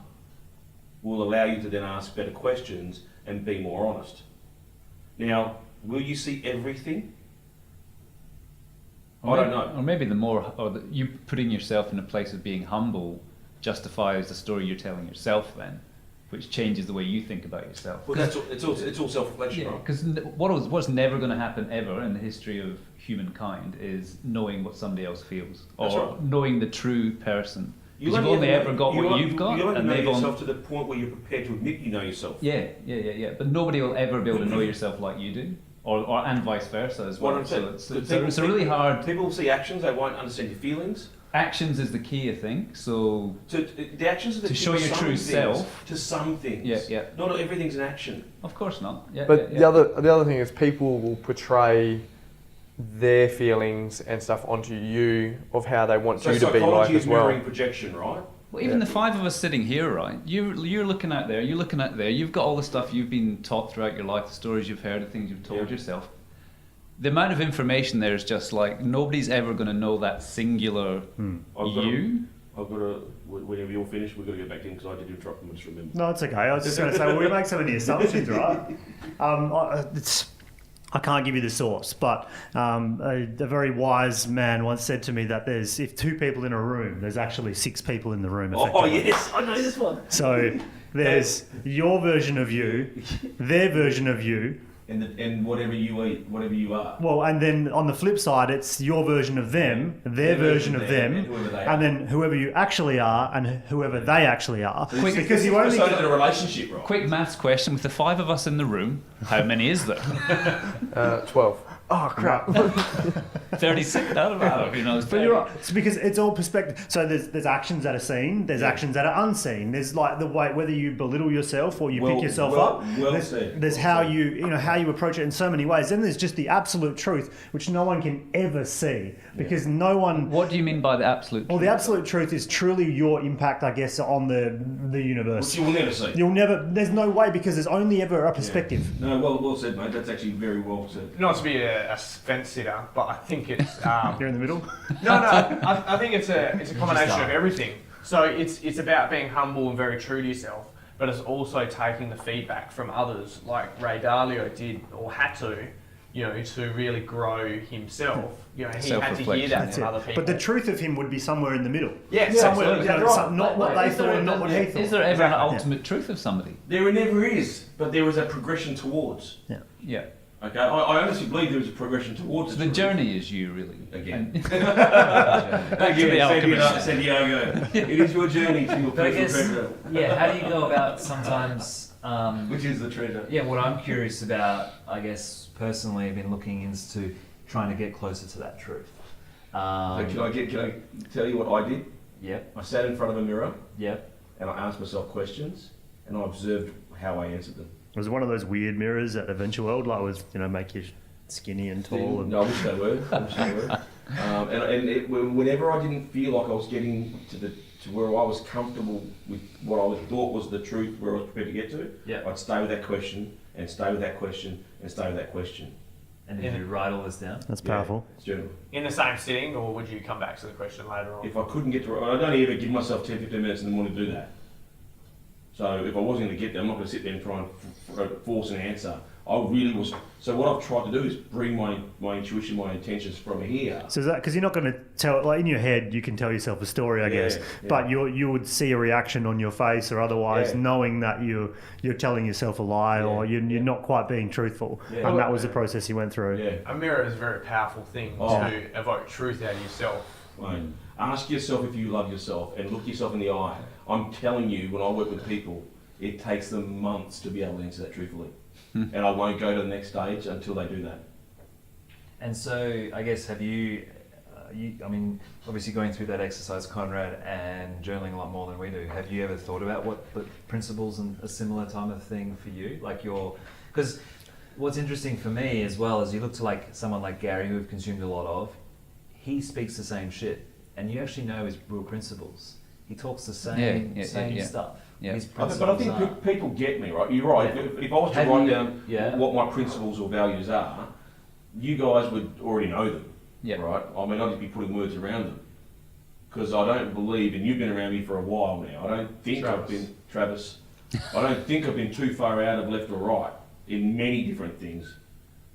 will allow you to then ask better questions and be more honest. Now, will you see everything? I don't know. Or maybe you putting yourself in a place of being humble justifies the story you're telling yourself then, which changes the way you think about yourself. Well, it's all self-reflection, Yeah, right? because what's never going to happen ever in the history of humankind is knowing what somebody else feels, That's or right. knowing the true person. You've You've only ever got what you've got, you only and know they've yourself to the point where you're prepared to admit you know yourself. Yeah. But nobody will ever be able to know yourself like you do, or and vice versa as well. What I'm saying, So it's a really hard. People will see actions; they won't understand your feelings. Actions is the key, I think. So The actions are the To key show your some true things, self. To some things. Yeah. Not everything's an action. of course not. Yeah. But yeah. the other thing is people will portray their feelings and stuff onto you of how they want So you to be like psychology as is well. mirroring projection, right? Well, even the five of us sitting here, right? You're looking out there. You're looking out there. You've got all the stuff you've been taught throughout your life, the stories you've heard, the things you've told Yeah. yourself. The amount of information there is just like nobody's ever going to know that singular you. I've got to. Whenever you're finished, we've got to get back in because I did interrupt them. I just remember. No, it's okay. I was just going to say, well, we make so many assumptions, right? I can't give you the source, but a very wise man once said to me that if 2 people in a room, there's actually 6 people in the room. Oh effectively. yes, I know this one. So there's your version of you, their version of you. And whatever you eat, whatever you are. Well, and then on the flip side, it's your version of them, their version of them, and whoever they are. and then whoever you actually are and whoever they actually are. So Because you only in a relationship, right? Quick maths question: with the 5 of us in the room, how many is there? 12. Oh crap! 36. I don't know. You know, But you're right. It's because it's all perspective. So there's actions that are seen. There's actions that are unseen. There's like the way whether you belittle yourself or you pick yourself up. There's how you approach it in so many ways. Then there's just the absolute truth, which no one can ever see because no one. What do you mean by the absolute? Well, the absolute truth is truly your impact, I guess, on the universe. Which you will never see. You'll never. There's no way because there's only ever a perspective. No, well said, mate. That's actually very well said. Not to be a fence sitter, but I think it's You're in the middle. no. I think it's a combination of everything. So it's about being humble and very true to yourself, but it's also taking the feedback from others, like Ray Dalio did or had to, to really grow himself. He had to hear that from other people. But the truth of him would be somewhere in the middle. Yeah, somewhere. absolutely. That's right. Not what they thought and not what he thought. Is there ever an ultimate truth of somebody? There never is, but there is a progression towards. Yeah. Okay, I honestly believe there is a progression towards So the journey is you, really. Again. Back to the alchemist. San Diego. It is your journey to your But I personal guess, treasure. yeah, how do you go about sometimes... Which is the treasure. Yeah, what I'm curious about, I guess, personally, I've been looking into trying to get closer to that truth. So can I tell you what I did? Yep, I sat in front of a mirror yep. and I asked myself questions and I observed how I answered them. Was it one of those weird mirrors at Adventure World, like with make you skinny and tall? And... No, I wish they were. Whenever I didn't feel like I was getting to where I was comfortable with what I thought was the truth, where I was prepared to get to, Yep. I'd stay with that question and stay with that question and stay with that question. And did you write all this down? That's powerful. It's journal. in the same sitting, or would you come back to the question later on? If I couldn't get to it, I'd only ever give myself 10, 15 minutes in the morning to do that. So if I wasn't going to get there, I'm not going to sit there and try and force an answer. I really was. So what I've tried to do is bring my intuition, my intentions from here. So is that because you're not going to tell, like in your head, you can tell yourself a story, I guess, yeah. but you would see a reaction on your face or otherwise, Yeah. knowing that you're telling yourself a lie or you're not quite being truthful, Yeah. and that was the process you went through. Yeah. A mirror is a very powerful thing to evoke truth out of yourself. Right. Ask yourself if you love yourself and look yourself in the eye. I'm telling you, when I work with people, it takes them months to be able to answer that truthfully. And I won't go to the next stage until they do that. And so, I guess, have you, I mean, obviously going through that exercise, Conrad, and journaling a lot more than we do, have you ever thought about what the principles and a similar time of thing for you? Like because what's interesting for me as well is you look to like someone like Gary, who we've consumed a lot of, he speaks the same shit, and you actually know his real principles. He talks the same stuff. Yeah. His But I principles think are- people get me, right? You're right. Yeah. If I was to Have write you- down yeah. what my principles or values are, you guys would already know them, Yeah. right? I mean, I'd just be putting words around them. Because I don't believe, and you've been around me for a while now, I don't think I don't think I've been too far out of left or right in many different things.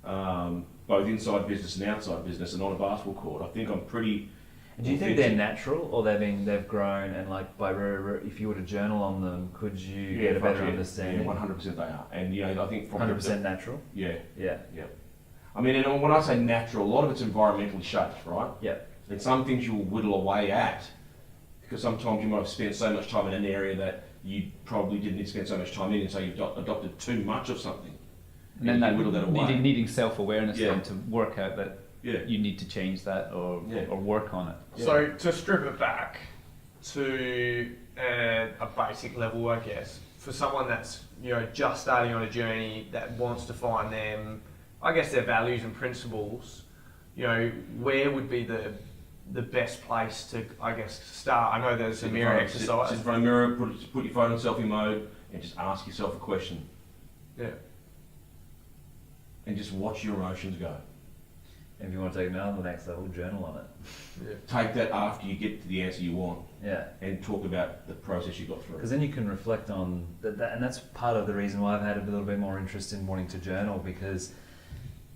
both inside business and outside business, and on a basketball court. I think I'm pretty. And do you think they're natural, or they've grown, and like if you were to journal on them, could you get a better understanding? Yeah, 100% they are, and I think from 100% natural. Yeah. Yeah. I mean, and when I say natural, a lot of it's environmentally shaped, right? Yeah. And some things you will whittle away at, because sometimes you might have spent so much time in an area that you probably didn't need to spend so much time in, and so you've adopted too much of something. And then that whittle that away. needing self-awareness Yeah. then to work out that you need to change that or work on it. Yeah. So to strip it back to a basic level, I guess, for someone that's just starting on a journey that wants to find their values and principles, where would be the best place to, I guess, start? I know there's a mirror exercise. Sit in front of a mirror, put your phone in selfie mode, and just ask yourself a question. Yeah. And just watch your emotions go. And if you want to take it now to the next level, journal on it. Yeah. Take that after you get to the answer you want. Yeah. And talk about the process you got through. Because then you can reflect on that, and that's part of the reason why I've had a little bit more interest in wanting to journal, because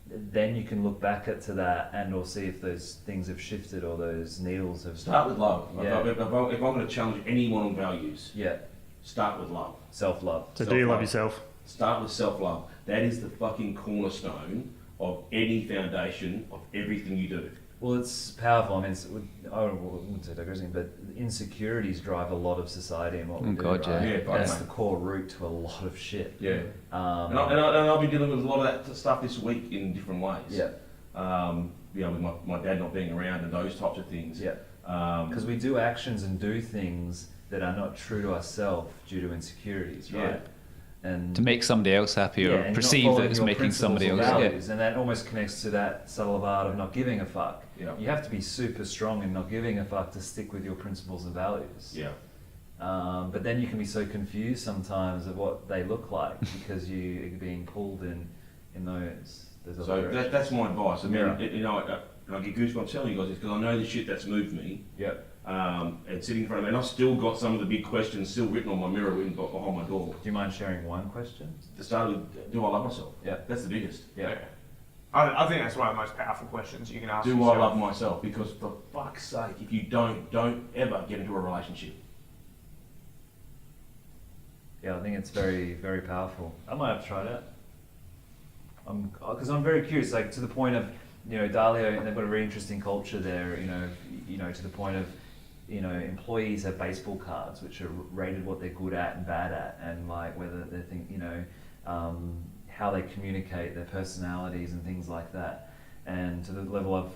then you can look back to that and or see if those things have shifted or those needles have... Start with love. Yeah. If I'm going to challenge anyone on values, Yeah. start with love. Self-love. So do you love yourself? Start with self-love. That is the fucking cornerstone of any foundation of everything you do. Well, it's powerful. I mean, I wouldn't say digressing, but insecurities drive a lot of society and what we do. God, right? yeah. That's Mate. the core root to a lot of shit. Yeah. Um, And I'll be dealing with a lot of that stuff this week in different ways. Yeah. With my dad not being around and those types of things. Yeah. Because we do actions and do things that are not true to ourselves due to insecurities, right? Yeah. And To make somebody else happy and or you're not perceive following that it's your making somebody principles else or happy. values, and that almost connects to that subtle art of not giving a fuck. Yeah. You have to be super strong in not giving a fuck to stick with your principles and values. Yeah. But then you can be so confused sometimes of what they look like because you're being pulled in those other So directions. that's my advice. I mean, Yeah. I get goosebumps telling you guys this because I know the shit that's moved me. Yeah. And sitting in front of me, and I've still got some of the big questions still written on my mirror behind my door. Do you mind sharing one question? To start with, do I love myself? Yeah. That's the biggest. Yeah. I think that's one of the most powerful questions you can ask Do yourself. I love myself? Because for fuck's sake, if you don't ever get into a relationship. Yeah, I think it's very, very powerful. I might have to try it out. Because I'm very curious, like to the point of, Dalio, and they've got a very interesting culture there, to the point of, employees have baseball cards which are rated what they're good at and bad at, and like whether they think, how they communicate, their personalities and things like that. And to the level of,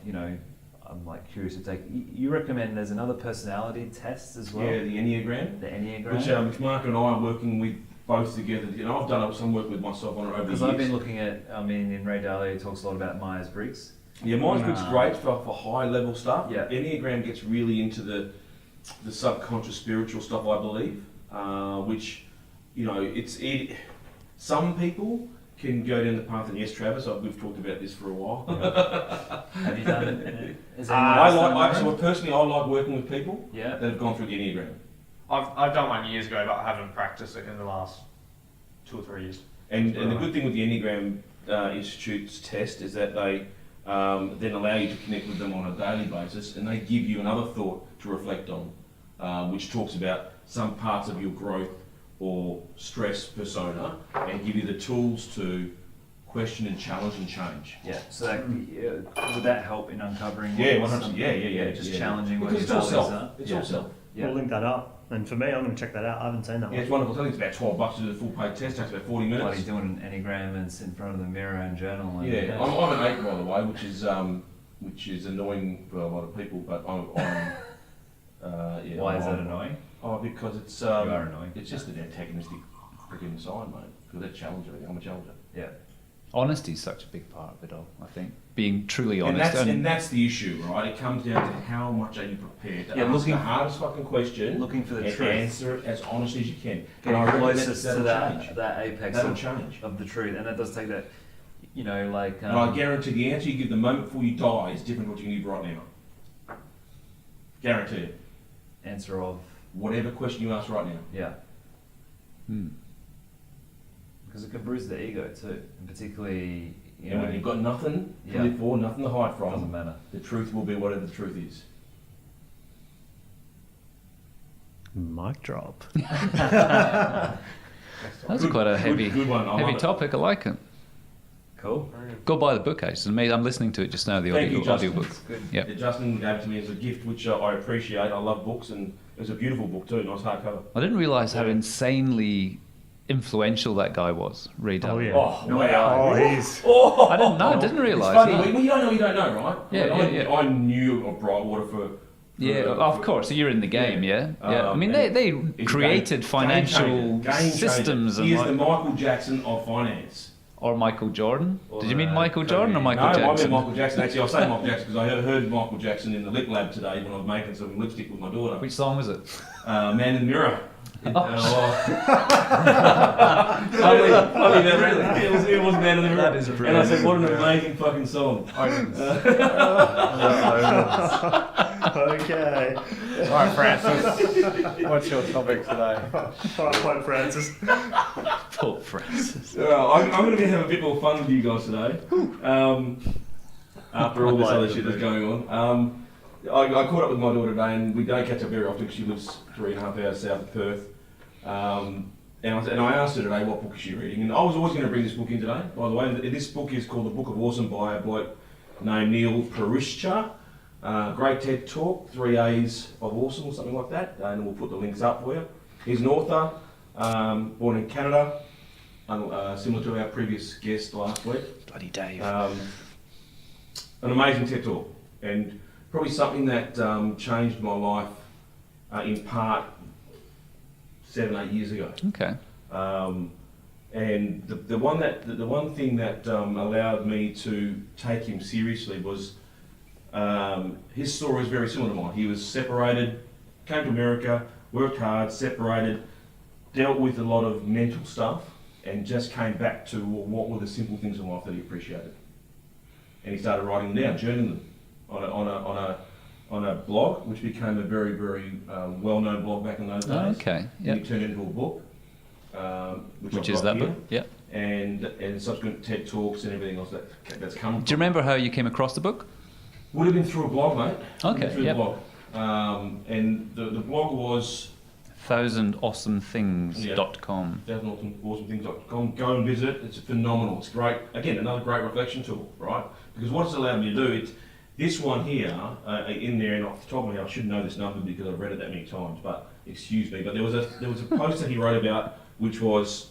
I'm like curious to take. You recommend there's another personality test as well? Yeah, the Enneagram. The Enneagram. Which Mark and I are working with both together. I've done some work with myself on it over the years. Because I've been looking at, in Ray Dalio, he talks a lot about Myers-Briggs. Yeah, Myers-Briggs is great for high level stuff. Yeah. Enneagram gets really into the subconscious spiritual stuff, I believe, which, some people can go down the path, and yes, Travis, we've talked about this for a while. Have you done it? I like working with people Yeah. that have gone through the Enneagram. I've done one years ago, but I haven't practiced it in the last 2 or 3 years. And the good thing with the Enneagram Institute's test is that they then allow you to connect with them on a daily basis, and they give you another thought to reflect on, which talks about some parts of your growth or stress persona, and give you the tools to question and challenge and change. Yeah. So that, would that help in uncovering? Yeah, what 100%. some- Yeah. Just Yeah. challenging what Because your it's all values self. are. It's Yeah. all self. Yeah. We'll link that up. And for me, I'm going to check that out. I haven't seen that one. Yeah, it's wonderful. I think it's about $12 to do the full paid test. Takes about 40 minutes. Bloody doing an Enneagram and sit in front of the mirror and journal. And Yeah, I'm an 8 by the way, which is annoying for a lot of people. But I'm Why is that annoying? Oh, because it's You are annoying. It's just an antagonistic freaking side, mate. Because they challenge everything. I'm a challenger. Yeah. Honesty is such a big part of it all, I think. Being truly And honest. that's the issue, right? It comes down to how much are you prepared to Yeah, ask looking- the hardest fucking question, Looking for the and truth. answer it as honestly as you can. Getting I reckon closest to that'll that change. that apex That'll change. of the truth, and that does take that. Like. And I guarantee the answer you give the moment before you die is different to what you can give right now. Guarantee it. Answer of Whatever question you ask right now. yeah. Hmm. Because it can bruise the ego too, and particularly You And know, when you've got nothing to Yeah. live for, nothing to hide from, doesn't matter. the truth will be whatever the truth is. Mic drop. That's quite a heavy, good one. I heavy love it. topic. I like it. Cool. Go buy the book, actually. I'm listening to it just now, the Thank you, Justin. audiobook. Good. Yep. Yeah, Justin gave it to me as a gift, which I appreciate. I love books, and it was a beautiful book too, nice hardcover. I didn't realise how Yeah. insanely influential that guy was, Ray Dalio. Oh, yeah. Oh, Oh, he's. I didn't know. I didn't It's realise. funny, No. well, you don't know, right? Yeah, yeah. I knew of Brightwater for Yeah, of course. So you're in the game, yeah. I mean, and they it's created financial game changer. systems He is and the Michael Jackson of finance. or Michael Jordan. Or, Did you mean Michael Jordan or Kobe. Michael No, I Jackson? meant Michael Jackson. Actually, I say Michael Jackson because I heard Michael Jackson in the lip lab today when I was making some lipstick with my daughter. Which song was it? Man in the Mirror. Oh. Funny that really. It was Man in the Mirror. That is And I brilliant. said, what an amazing fucking song. Okay. All right, Francis. What's your topic today? All right, Pope Francis. Pope Francis. I'm going to have a bit more fun with you guys today. After all this other shit that's going on. I caught up with my daughter today, and we don't catch up very often because she lives 3.5 hours south of Perth. And I asked her today what book is she reading, and I was always going to bring this book in today. By the way, this book is called The Book of Awesome by a bloke named Neil Pasricha. Great TED Talk, 3 A's of Awesome or something like that, and we'll put the links up for you. He's an author, born in Canada, similar to our previous guest last week. Bloody Dave. An amazing TED Talk, and probably something that changed my life in part 7-8 years ago. Okay. And the one thing that allowed me to take him seriously was his story is very similar to mine. He was separated, came to America, worked hard, separated, dealt with a lot of mental stuff, and just came back to what were the simple things in life that he appreciated. And he started writing them down, journaling them on a blog, which became a very, very well-known blog back in those days. Oh, okay. And Yep. he turned it into a book, Which I've is got that here, book? Yep. and subsequent TED Talks and everything else that's come from. Do you remember how you came across the book? Would have been through a blog, mate. Okay, Through yep. the blog. And the blog was 1000awesomethings.com. 1000awesomethings.com. Go and visit it. It's phenomenal. It's great. Again, another great reflection tool, right? Because what it's allowed me to do, this one here, in there, and off the top of my head, I should know this number because I've read it that many times, but excuse me. But there was a post that he wrote about, which was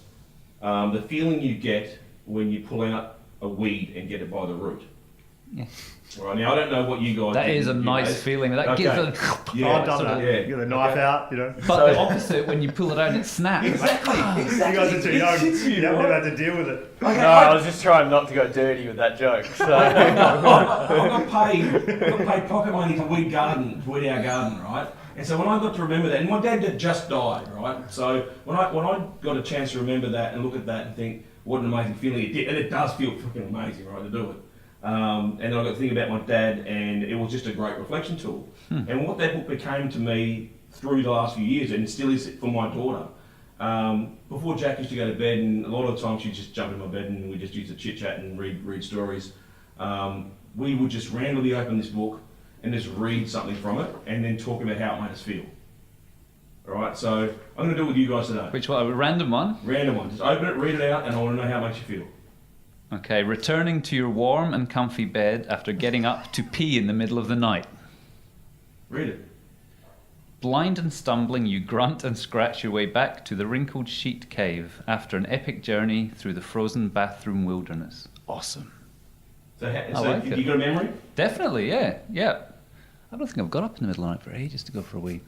the feeling you get when you pull out a weed and get it by the root. Yeah. Right, now I don't know what you guys That do, is a you nice guys. feeling. That Okay. gives a. Yeah, I've done that. yeah. You get the knife out, you know. But the opposite, when you pull it out, it snaps. Exactly. You guys are too young. You haven't even had to deal with it. No, I was just trying not to go dirty with that joke. So. I got paid pocket money to weed our garden, right? And so when I got to remember that, and my dad had just died, right? So when I got a chance to remember that and look at that and think, what an amazing feeling it did, and it does feel fucking amazing, right, to do it. And then I got to think about my dad, and it was just a great reflection tool. And what that book became to me through the last few years, and still is for my daughter. Before Jack used to go to bed, and a lot of the time she'd just jump in my bed and we just used to chit chat and read stories. We would just randomly open this book and just read something from it, and then talk about how it made us feel. All right, so I'm going to do it with you guys today. Which one? A random one? Random one. Just open it, read it out, and I want to know how it makes you feel. Okay. Returning to your warm and comfy bed after getting up to pee in the middle of the night. Read it. Blind and stumbling, you grunt and scratch your way back to the wrinkled sheet cave after an epic journey through the frozen bathroom wilderness. Awesome. So, I like you it. got a memory? Definitely, yeah. I don't think I've got up in the middle of the night for ages to go for a wee.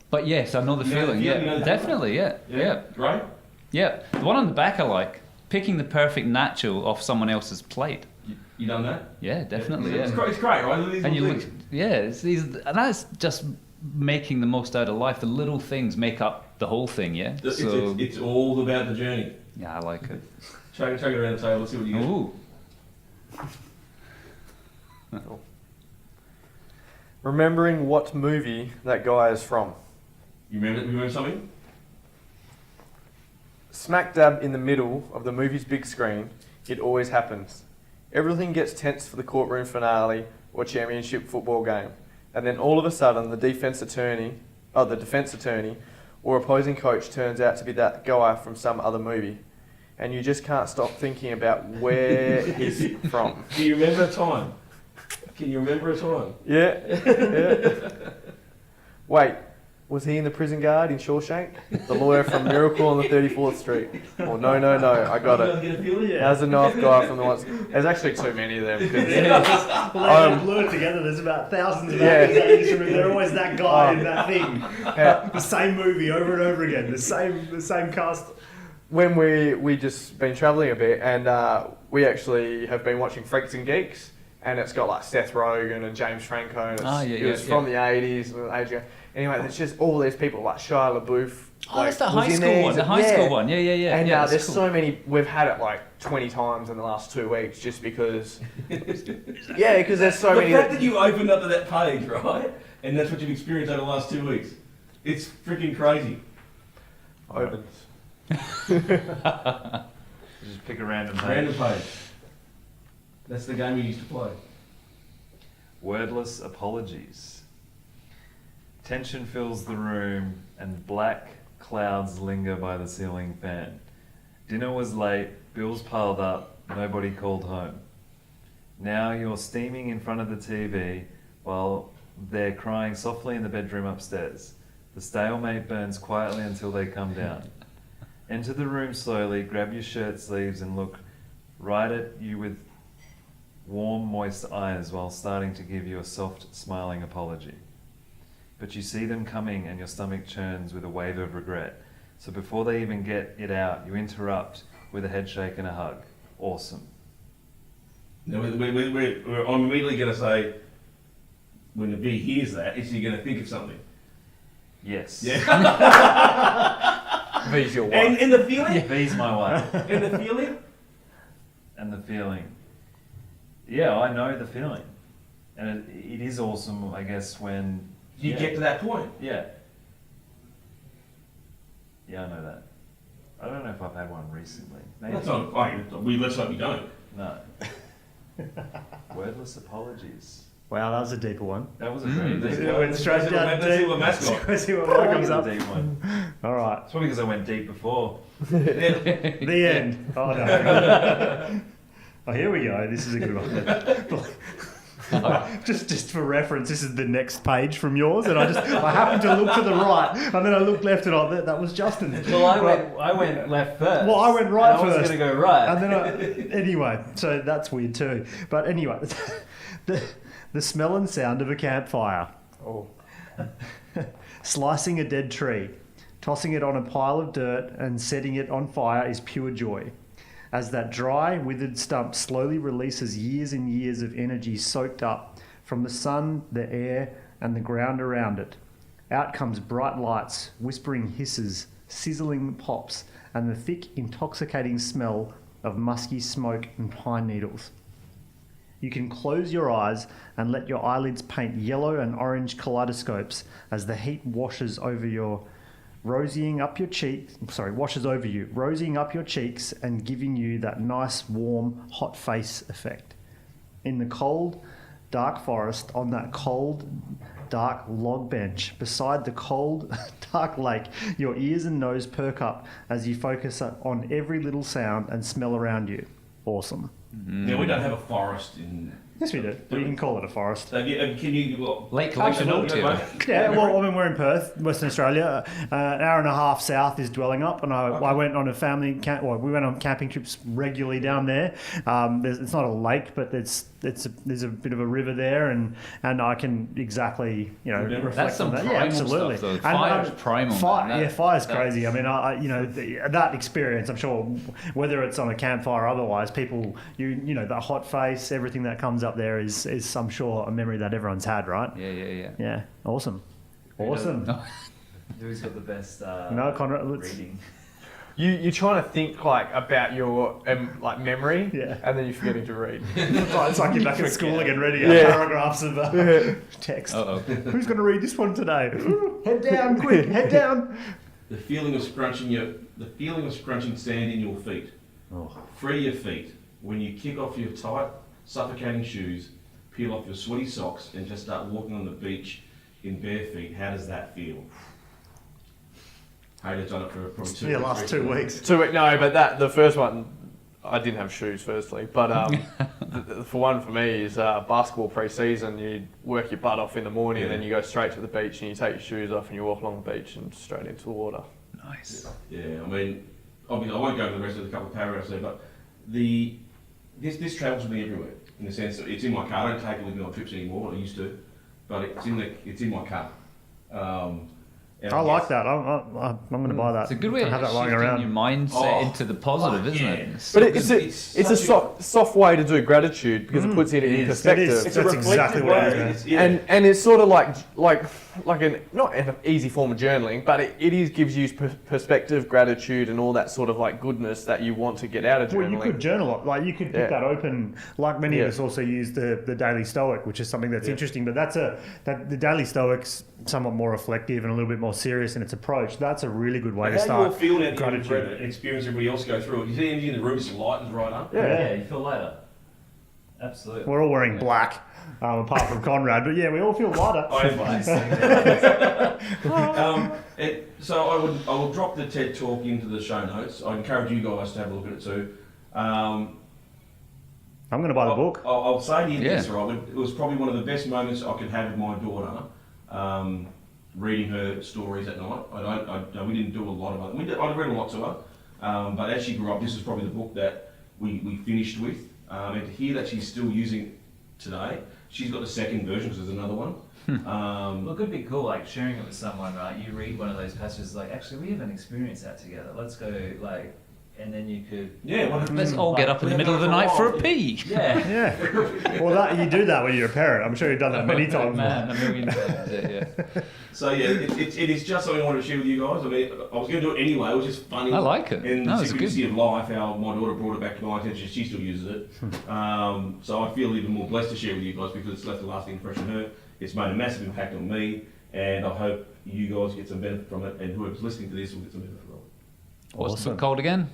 But yes, I know the You know the feeling. feeling, you know Yeah, the definitely, yeah. Great. Yeah. The one on the back I like. Picking the perfect nacho off someone else's plate. You done that? Yeah, definitely, It's yeah. great, right? These And you little look, things. yeah, and that's just making the most out of life. The little things make up the whole thing, yeah? So, It's all about the journey. yeah, I like it. Chuck it around the table. Let's see what you get. Ooh. Remembering what movie that guy is from. You remember something? smack dab in the middle of the movie's big screen, it always happens. Everything gets tense for the courtroom finale or championship football game. And then all of a sudden, the defense attorney or opposing coach turns out to be that guy from some other movie. And you just can't stop thinking about where he's from. Do you remember a time? Can you remember a time? Yeah. Wait, was he in the prison guard in Shawshank? The lawyer from Miracle on the 34th Street? Oh, no, I got it. How's the North guy from the ones? There's actually too many of them. Well, they blur together. There's about thousands of actors that you remember. They're always that guy in that thing. The same movie over and over again. The same cast. When we just been travelling a bit, and we actually have been watching Freaks and Geeks, and it's got like Seth Rogen and James Franco, and it was from the 80s, age ago. Anyway, there's just all these people like Shia LaBeouf. Oh, that's the high school one. The high school one. Yeah. And yeah, there's cool. so many. We've had it like 20 times in the last 2 weeks, just because. Because there's so many. The fact that you opened up to that page, right, and that's what you've experienced over the last 2 weeks, it's freaking crazy. Opens. Just pick a random page. Random page. That's the game we used to play. Wordless apologies. Tension fills the room and black clouds linger by the ceiling fan. Dinner was late, bills piled up, nobody called home. Now you're steaming in front of the TV while they're crying softly in the bedroom upstairs. The stalemate burns quietly until they come down. Enter the room slowly, grab your shirt sleeves and look right at you with warm, moist eyes while starting to give you a soft, smiling apology. But you see them coming and your stomach churns with a wave of regret. So before they even get it out, you interrupt with a head shake and a hug. Awesome. Now, I'm immediately going to say, when the V hears that, is he going to think of something? Yes. Yeah. V's your wife. And the feeling? V's my wife. And the feeling? And the feeling. Yeah, I know the feeling. And it is awesome, I guess, when... You get to that point. Yeah. Yeah, I know that. I don't know if I've had one recently. Maybe. Let's hope you don't. No. Wordless apologies. Wow, that was a deeper one. That was a great deep It went straight down Let's see what mascot. Let's see what comes up. deep one. All right. It's probably because I went deep before. The end. Oh, no. Oh, here we go. This is a good one. Just for reference, this is the next page from yours, and I happened to look to the right, and then I looked left, and that was Justin's. Well, I went left first. Well, I went right and first. I was going to go right. And then anyway, so that's weird too. But anyway, the smell and sound of a campfire. Oh. Slicing a dead tree, tossing it on a pile of dirt, and setting it on fire is pure joy. As that dry, withered stump slowly releases years and years of energy soaked up from the sun, the air, and the ground around it. Out comes bright lights, whispering hisses, sizzling pops, and the thick, intoxicating smell of musky smoke and pine needles. You can close your eyes and let your eyelids paint yellow and orange kaleidoscopes as the heat washes over you, rosing up your cheeks and giving you that nice, warm, hot face effect. In the cold, dark forest, on that cold, dark log bench, beside the cold, dark lake, your ears and nose perk up as you focus on every little sound and smell around you. Awesome. Yeah, we don't have a forest in... Yes, we do. We can call it a forest. Can you... Lake Collectionalty. Yeah, well, I mean, we're in Perth, Western Australia. An hour and a half south is Dwelling Up, and I went on a family we went on camping trips regularly down there. It's not a lake, but there's a bit of a river there, and I can exactly reflect That's some on that. primal Yeah, absolutely. stuff, though. Fire's primal. Fire's crazy. I mean, that experience. I'm sure whether it's on a campfire or otherwise, people that hot face, everything that comes up there is I'm sure a memory that everyone's had, right? Yeah. Awesome. Who's got the best No, Conrad, reading? You're trying to think about your memory, and then you're forgetting to read. It's like you're back at school again, reading paragraphs of text. Uh-oh. Who's going to read this one today? Head down, quick, head down. the feeling of scrunching sand in your feet. Oh. Free your feet. When you kick off your tight, suffocating shoes, peel off your sweaty socks, and just start walking on the beach in bare feet. How does that feel? Hayden's done it for probably 2 Yeah, weeks. last 2 weeks. No, but the first one, I didn't have shoes firstly, but for me is basketball pre-season. You work your butt off in the morning, and then you go straight to the beach and you take your shoes off and you walk along the beach and straight into the water. Nice. Yeah, I mean, obviously I won't go over the rest of the couple of paragraphs there, but this travels with me everywhere. In the sense that it's in my car. I don't take it with me on trips anymore. I used to, but it's in my car. And I like that. I'm going to buy that. It's a good way have of that lying shifting around. your mindset into the positive, isn't it? But it's a soft way to do gratitude because it puts it in perspective. It is. That's exactly what it is. And it's sort of like not an easy form of journaling, but it gives you perspective, gratitude, and all that sort of like goodness that you want to get out of journaling. Well, you could journal it. Like you could pick that open. Like many of us also use the Daily Stoic, which is something that's interesting. But the Daily Stoic's somewhat more reflective and a little bit more serious in its approach. That's a really good way to start. How do you all feel now that you've read gratitude. it and experienced everybody else go through it? You see energy in the room just lightens right up. Yeah, you feel lighter. Absolutely. We're all wearing black, apart from Conrad. But yeah, we all feel lighter. I am biased. So I will drop the TED Talk into the show notes. I encourage you guys to have a look at it too. I'm going to buy the book. I'll say to you this, right? It was probably one of the best moments I could have with my daughter, reading her stories at night. We didn't do a lot of it. I read a lot to her, but as she grew up, this is probably the book that we finished with. And to hear that she's still using it today, she's got the second version because there's another one. Well, it could be cool, like sharing it with someone, right? You read one of those passages, like, actually, we haven't experienced that together. Let's go, like, and then you could. Yeah, Let's all get up in the middle of the night for a pee. Yeah. Yeah. Well, you do that when you're a parent. I'm sure you've done that many times. Man, a million times. Yeah. So yeah, it is just something I wanted to share with you guys. I mean, I was going to do it anyway. It was just funny. I like it. And No, the it's good. simplicity of life, how my daughter brought it back to my attention. She still uses it. So I feel even more blessed to share with you guys because it's left a lasting impression on her. It's made a massive impact on me, and I hope you guys get some benefit from it, and whoever's listening to this will get some benefit from it. What's the book called again?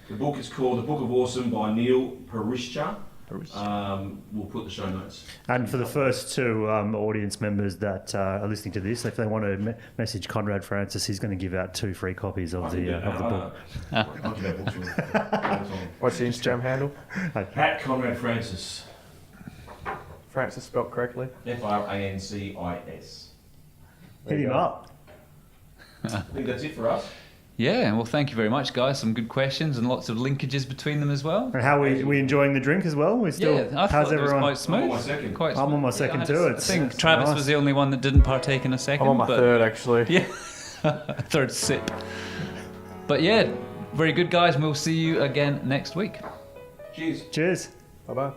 The book is called The Book of Awesome by Neil Pasricha. We'll put the show notes. And for the first two audience members that are listening to this, if they want to message Conrad Francis, he's going to give out 2 free copies of the book. I'll give out books all the time. What's the Instagram handle? At Conrad Francis. Francis spelled correctly. Francis. Hit him up. I think that's it for us. Yeah, well, thank you very much, guys. Some good questions and lots of linkages between them as well. And how we enjoying the drink as well? We still. Yeah, I how's thought it was everyone? quite smooth. I'm on my second. Quite I'm on smooth. my second I too. I think Travis nice. was the only one that didn't partake in a second. I'm on my but- third actually. Yeah, third sip. But yeah, very good, guys. We'll see you again next week. Cheers. Cheers. Bye bye.